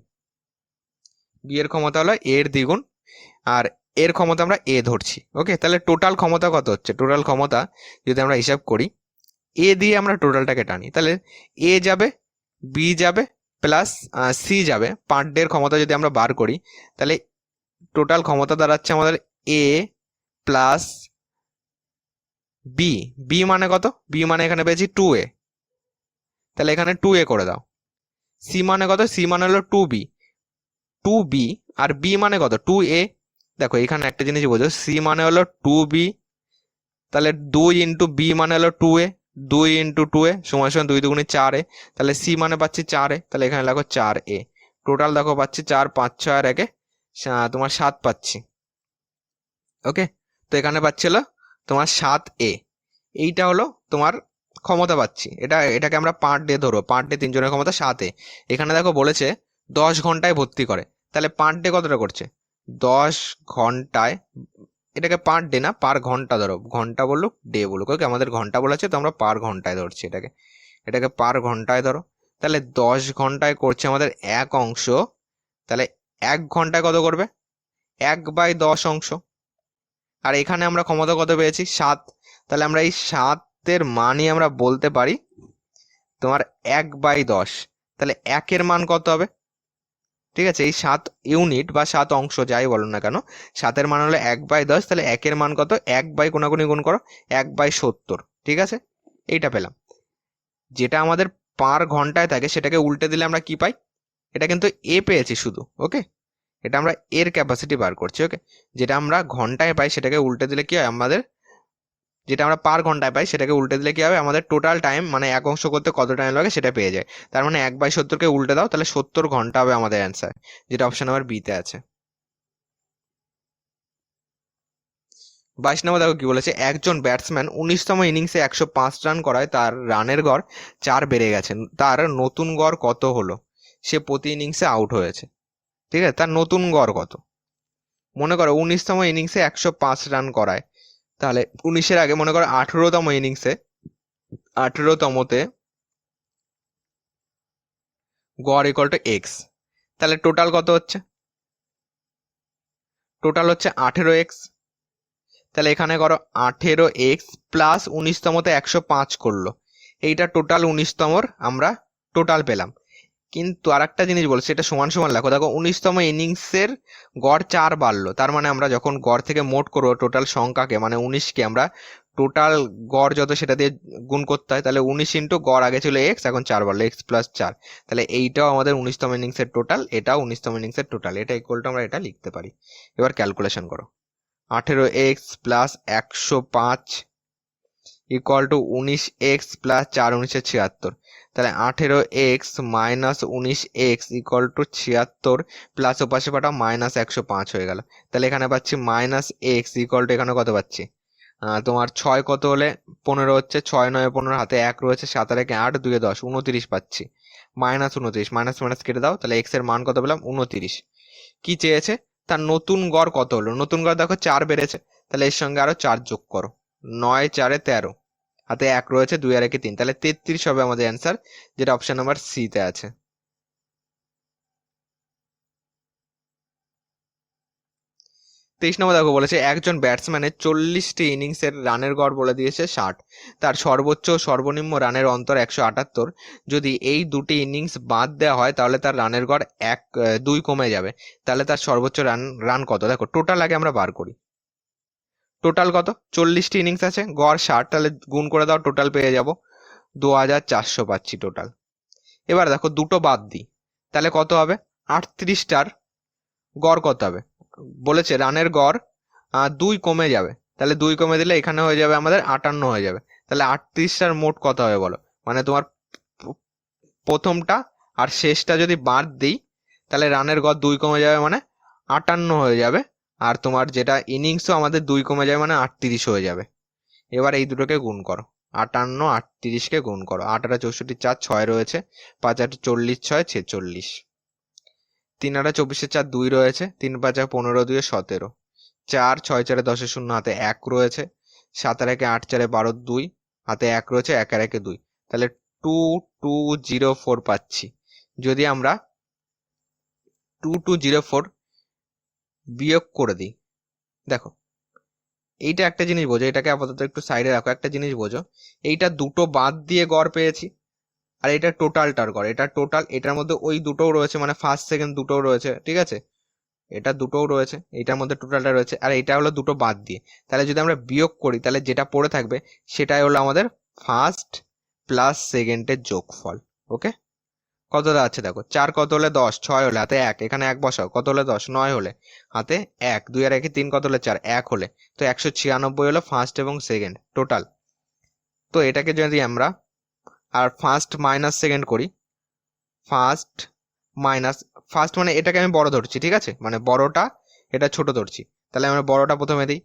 বি এর ক্ষমতা হলো এ এর দ্বিগুণ আর এর ক্ষমতা আমরা এ ধরছি। ওকে, তাহলে টোটাল ক্ষমতা কত হচ্ছে? টোটাল ক্ষমতা যদি আমরা হিসাব করি, এ দিয়ে আমরা টোটালটাকে টানি, তাহলে এ যাবে, বি যাবে, প্লাস সি যাবে। পার ডে এর ক্ষমতা যদি আমরা বার করি তাহলে টোটাল ক্ষমতা দাঁড়াচ্ছে আমাদের এ প্লাস বি। বি মানে কত? বি মানে এখানে পেয়েছি 2a, তাহলে এখানে 2a করে দাও। সি মানে কত? সি মানে হলো 2b, 2b আর বি মানে কত? 2a। দেখো এখানে একটা জিনিস বোঝো, সি মানে হলো 2b, তাহলে 2 ইন্টু বি মানে হলো 2a, 2 ইন্টু 2a সমান 2 দুগুণে 4a, তাহলে সি মানে পাচ্ছি 4a, তাহলে এখানে লাগো 4a। টোটাল দেখো পাচ্ছি 4 5 6 আর একে তোমার 7 পাচ্ছি। ওকে, তো এখানে পাচ্ছিল তোমার 7a। এইটা হলো তোমার ক্ষমতা পাচ্ছি। এটাকে আমরা পার ডে ধরবো, পার ডে তিনজনের ক্ষমতা 7a। এখানে দেখো বলেছে 10 ঘন্টায় ভর্তি করে, তাহলে পার ডে কতটা করছে? 10 ঘন্টায়, এটাকে পার ডে না পার ঘন্টা ধরো, ঘন্টা বলুক ডে বলুক, ওকে আমাদের ঘন্টা বলেছে তো আমরা পার ঘন্টায় ধরছি এটাকে পার ঘন্টায় ধরো। তাহলে 10 ঘন্টায় করছে আমাদের 1 অংশ, তাহলে 1 ঘন্টায় কত করবে? 1/10 অংশ। আর এখানে আমরা ক্ষমতা কত পেয়েছি? 7, তাহলে আমরা এই 7-এর মানই আমরা বলতে পারি তোমার 1/10। তাহলে 1-এর মান কত হবে? ঠিক আছে, এই 7 ইউনিট বা 7 অংশ যাই বলো না কেন, 7-এর মান হলো 1/10, তাহলে 1-এর মান কত? 1/কোনাকুনি গুণ করো, 1/70। ঠিক আছে, এইটা পেলাম। যেটা আমাদের পার ঘন্টায় থাকে সেটাকে উল্টে দিলে আমরা কি পাই? এটা কিন্তু এ পেয়েছি শুধু। ওকে, এটা আমরা এর ক্যাপাসিটি বার করছি। ওকে, যেটা আমরা ঘন্টায় পাই সেটাকে উল্টে দিলে কি হয় আমাদের, যেটা আমরা পার ঘন্টায় পাই সেটাকে উল্টে দিলে কি হবে আমাদের টোটাল টাইম, মানে 1 অংশ করতে কত টাইম লাগে সেটা পেয়ে যায়। তার মানে 1/70-কে উল্টে দাও, তাহলে 70 ঘন্টা হবে আমাদের অ্যান্সার, যেটা অপশন নাম্বার বিতে আছে। 22 নম্বর দেখো কি বলেছে, একজন ব্যাটসম্যান 19তম ইনিংসে 105 রান করায় তার রানের গড় 4 বেড়ে গেছে, তার নতুন গড় কত হলো? সে প্রতি ইনিংসে আউট হয়েছে। ঠিক আছে, তার নতুন গড় কত? মনে করো 19তম ইনিংসে 105 রান করায়, তাহলে 19-এর আগে মনে করো 18তম ইনিংসে, 18তমতে গড় ইকুয়াল টু এক্স, তাহলে টোটাল কত হচ্ছে? টোটাল হচ্ছে 18x। তাহলে এখানে করো 18x প্লাস 19তমতে 105 করলো, এইটা টোটাল 19তমর আমরা টোটাল পেলাম। কিন্তু আর একটা জিনিস বলছি, এটা সমান সমান লেখো। দেখো 19তম ইনিংসের গড় 4 বাড়লো, তার মানে আমরা যখন গড় থেকে মোট করবো টোটাল সংখ্যাকে, মানে 19কে আমরা টোটাল গড় যত সেটা দিয়ে গুণ করতে হয়, তাহলে 19 ইন্টু গড় আগে ছিল এক্স, এখন 4 বাড়লো, এক্স প্লাস 4। তাহলে এইটাও আমাদের 19তম ইনিংসের টোটাল, এটাও 19তম ইনিংসের টোটাল, এটা ইকুয়াল টু আমরা এটা লিখতে পারি। এবার ক্যালকুলেশন করো, 18x plus 105 equal to 19x plus 4×19=76। তাহলে 18x minus 19x equal to 76 plus ওপাশে পাঠাও মাইনাস 105 হয়ে গেল। তাহলে এখানে পাচ্ছি মাইনাস এক্স ইকুয়াল টু, এখানে কত পাচ্ছি তোমার 6 কত হলে 15 হচ্ছে, 6 9 15, হাতে 1 রয়েছে, 7 আর 1 8, 2 10, 29 পাচ্ছি। মাইনাস 29, মাইনাস মাইনাস কেটে দাও, তাহলে এক্স এর মান কত পেলাম? 29। কি চেয়েছে? তার নতুন গড় কত হলো? নতুন গড় দেখো 4 বেড়েছে, তাহলে এর সঙ্গে আরো 4 যোগ করো, 9 4 13, হাতে 1 রয়েছে, 2 আর 1 3, তাহলে 33 হবে আমাদের অ্যান্সার, যেটা অপশন নাম্বার সি তে আছে। 23 নম্বর দেখো বলেছে, একজন ব্যাটসম্যানের 40টি ইনিংসের রানের গড় বলে দিয়েছে 60, তার সর্বোচ্চ ও সর্বনিম্ন রানের অন্তর 178। যদি এই দুটি ইনিংস বাদ দেওয়া হয় তাহলে তার রানের গড় 2 কমে যাবে, তাহলে তার সর্বোচ্চ রান কত? দেখো টোটাল আগে আমরা বার করি, টোটাল কত? 40টি ইনিংস আছে, গড় 60, তাহলে গুণ করে দাও, টোটাল পেয়ে যাব 2400 পাচ্ছি টোটাল। এবার দেখো দুটো বাদ দিই, তাহলে কত হবে? 38টার গড় কত হবে? বলেছে রানের গড় 2 কমে যাবে, তাহলে 2 কমে দিলে এখানে হয়ে যাবে আমাদের 58 হয়ে যাবে। তাহলে 38টার মোট কত হবে বলো? মানে তোমার প্রথমটা আর শেষটা যদি বাদ দিই তাহলে রানের গড় 2 কমে যাবে মানে 58 হয়ে যাবে। আর তোমার যেটা ইনিংসও আমাদের 2 কমে যাবে মানে 38 হয়ে যাবে। এবার এই দুটোকে গুণ করো, 58 38কে গুণ করো, 8 8 64 4 6 রয়েছে, 5 8 40 6 46, 3 8 24 4 2 রয়েছে, 3 5 15 2 17, 4 6 4 10 0 হাতে 1 রয়েছে, 7 আর 1 8 4 12 2 হাতে 1 রয়েছে, 1 আর 1 2, তাহলে 2204 পাচ্ছি। যদি আমরা 2204 বিয়োগ করে দিই, দেখো এইটা একটা জিনিস বোঝো, এটাকে আপাতত একটু সাইডে রাখো, একটা জিনিস বোঝো, এইটা দুটো বাদ দিয়ে গড় পেয়েছি, আর এটা টোটালটার গড়, এটা টোটাল, এটার মধ্যে ওই দুটোও রয়েছে, মানে ফার্স্ট সেকেন্ড দুটোও রয়েছে, ঠিক আছে, এটা দুটোও রয়েছে, এটার মধ্যে টোটালটা রয়েছে, আর এটা হলো দুটো বাদ দিয়ে। তাহলে যদি আমরা বিয়োগ করি তাহলে যেটা পড়ে থাকবে সেটাই হলো আমাদের ফার্স্ট প্লাস সেকেন্ডের যোগফল। ওকে, কত দাঁড়াচ্ছে দেখো, 4 কত হলে 10, 6 হলে হাতে 1, এখানে 1 বসাও, কত হলে 10, 9 হলে হাতে 1, 2 আর 1 3, কত হলে 4, 1 হলে, তো 196 হলো ফার্স্ট এবং সেকেন্ড টোটাল। তো এটাকে যদি আমরা আর ফার্স্ট মাইনাস সেকেন্ড করি, ফার্স্ট মাইনাস, ফার্স্ট মানে এটাকে আমি বড় ধরছি, ঠিক আছে, মানে বড়টা এটা ছোট ধরছি, তাহলে আমরা বড়টা প্রথমে দিই,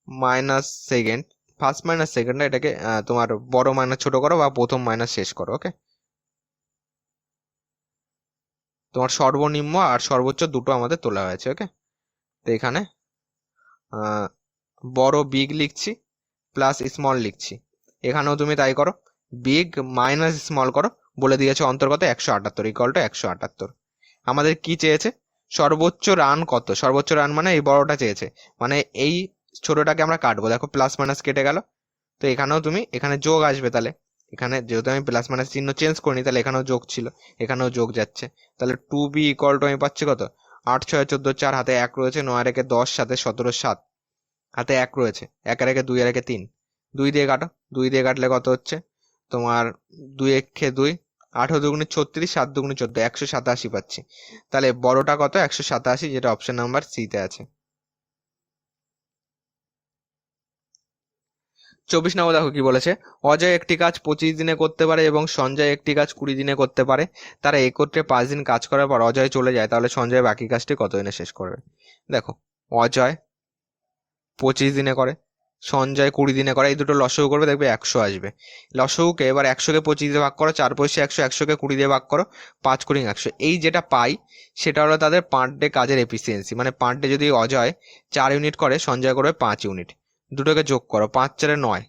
minus second, first minus second, এটাকে তোমার বড় মাইনাস ছোট করো বা প্রথম মাইনাস শেষ করো। ওকে, তোমার সর্বনিম্ন আর সর্বোচ্চ দুটো আমাদের তোলা হয়েছে। ওকে, তো এখানে বড় বিগ লিখছি প্লাস স্মল লিখছি, এখানেও তুমি তাই করো, বিগ মাইনাস স্মল করো, বলে দিয়েছে অন্তর্গত 178 ইকুয়াল টু 178। আমাদের কি চেয়েছে, সর্বোচ্চ রান কত, সর্বোচ্চ রান মানে এই বড়টা চেয়েছে, মানে এই ছোটটাকে আমরা কাটবো, দেখো প্লাস মাইনাস কেটে গেল, তো এখানেও তুমি এখানে যোগ আসবে, তাহলে এখানে যেহেতু আমি প্লাস মাইনাস চিহ্ন চেঞ্জ করিনি, তাহলে এখানেও যোগ ছিল, এখানেও যোগ যাচ্ছে, তাহলে 2b ইকুয়াল টু আমি পাচ্ছি কত, 8 6 14 4 হাতে 1 রয়েছে, 9 রেখে 10 সাথে 17 7 হাতে 1 রয়েছে, 1 রেখে 2 রেখে 3, 2 দিয়ে কাটো, 2 দিয়ে কাটলে কত হচ্ছে তোমার 2 একে 2, 8 দুগুণে 36, 7 দুগুণে 14, 187 পাচ্ছি। তাহলে বড়টা কত, 187, যেটা অপশন নাম্বার সি তে আছে। 24 নম্বর দেখো কি বলেছে, অজয় একটি কাজ 25 দিনে করতে পারে এবং সঞ্জয় একটি কাজ 20 দিনে করতে পারে, তারা একত্রে 5 দিন কাজ করার পর অজয় চলে যায়, তাহলে সঞ্জয় বাকি কাজটি কত দিনে শেষ করবে। দেখো, অজয় 25 দিনে করে, সঞ্জয় 20 দিনে করে, এই দুটো লসগু করবে, দেখবে 100 আসবে। লসগুকে এবার 100কে 25 দিয়ে ভাগ করো, 4 পয়সা 100, 100কে 20 দিয়ে ভাগ করো, 5 কুড়ি 100, এই যেটা পাই সেটা হলো তাদের পার ডে কাজের এফিসিয়েন্সি, মানে পার ডে যদি অজয় 4 ইউনিট করে, সঞ্জয় করবে 5 ইউনিট, দুটোকে যোগ করো, 5 4 9,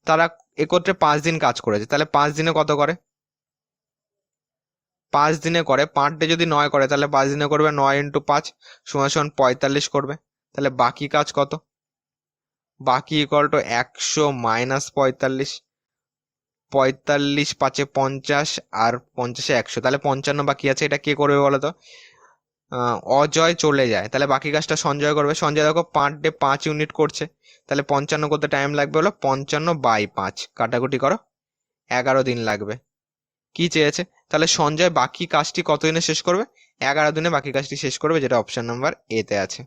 তারা একত্রে 5 দিন কাজ করেছে, তাহলে 5 দিনে কত করে, 5 দিনে করে, পার ডে যদি 9 করে তাহলে 5 দিনে করবে 9 ইন্টু 5 সমান সমান 45 করবে, তাহলে বাকি কাজ কত, বাকি ইকুয়াল টু 100 মাইনাস 45, 45 5 50 আর 50 100, তাহলে 55 বাকি আছে, এটা কে করবে বলো তো, অজয় চলে যায়, তাহলে বাকি কাজটা সঞ্জয় করবে, সঞ্জয় দেখো পার ডে 5 ইউনিট করছে, তাহলে 55 করতে টাইম লাগবে হলো 55/5, কাটাকুটি করো, 11 দিন লাগবে। কি চেয়েছে, তাহলে সঞ্জয় বাকি কাজটি কত দিনে শেষ করবে, 11 দিনে বাকি কাজটি শেষ করবে, যেটা অপশন নাম্বার এ তে আছে।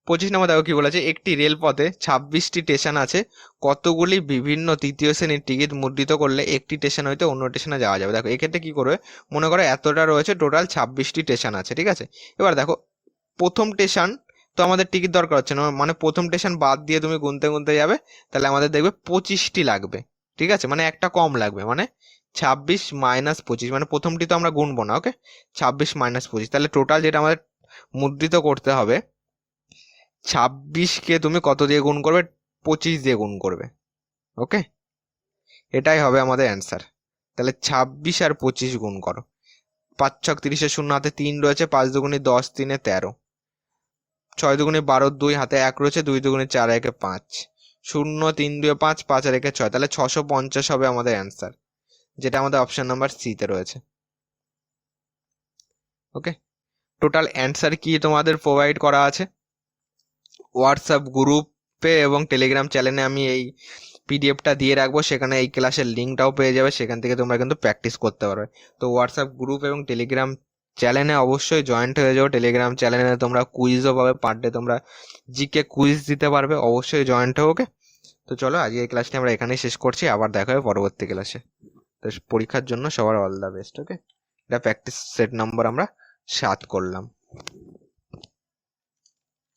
25 নম্বর দেখো কি বলেছে, একটি রেলপথে 26টি স্টেশন আছে, কতগুলি বিভিন্ন তৃতীয় শ্রেণীর টিকিট মুদ্রিত করলে একটি স্টেশন হইতে অন্য স্টেশনে যাওয়া যাবে। দেখো এক্ষেত্রে কি করবে, মনে করো এতটা রয়েছে, টোটাল 26টি স্টেশন আছে, ঠিক আছে, এবার দেখো প্রথম স্টেশন তো আমাদের টিকিট দরকার হচ্ছে না, মানে প্রথম স্টেশন বাদ দিয়ে তুমি গুনতে গুনতে যাবে, তাহলে আমাদের দেখবে 25টি লাগবে, ঠিক আছে, মানে একটা কম লাগবে, মানে 26 মাইনাস 25, মানে প্রথমটি তো আমরা গুনবো না। ওকে, 26 মাইনাস 25, তাহলে টোটাল যেটা আমাদের মুদ্রিত করতে হবে, 26কে তুমি কত দিয়ে গুণ করবে, 25 দিয়ে গুণ করবে। ওকে, এটাই হবে আমাদের অ্যান্সার। তাহলে 26 আর 25 গুণ করো, 5 6 30, 0 হাতে 3 রয়েছে, 5 দুগুণে 10, 3 13, 6 দুগুণে 12, 2 হাতে 1 রয়েছে, 2 দুগুণে 4, 1 5, 0 3 2 5, 5 আর 1 6, তাহলে 650 হবে আমাদের অ্যান্সার, যেটা আমাদের অপশন নাম্বার সি তে রয়েছে। ওকে, টোটাল অ্যান্সার কি তোমাদের প্রোভাইড করা আছে হোয়াটসঅ্যাপ গ্রুপে এবং টেলিগ্রাম চ্যানেলে, আমি এই পিডিএফটা দিয়ে রাখবো, সেখানে এই ক্লাসের লিঙ্কটাও পেয়ে যাবে, সেখান থেকে তোমরা কিন্তু প্র্যাকটিস করতে পারবে। তো হোয়াটসঅ্যাপ গ্রুপ এবং টেলিগ্রাম চ্যানেলে অবশ্যই জয়েন্ট হয়ে যাও, টেলিগ্রাম চ্যানেলে তোমরা কুইজও পাবে, পার ডে তোমরা জিকে কুইজ দিতে পারবে, অবশ্যই জয়েন্ট হও। ওকে, তো চলো আজকে এই ক্লাসটি আমরা এখানেই শেষ করছি, আবার দেখা হবে পরবর্তী ক্লাসে। তো পরীক্ষার জন্য সবার অল দ্য বেস্ট। ওকে, এটা প্র্যাকটিস সেট নাম্বার আমরা 7 করলাম।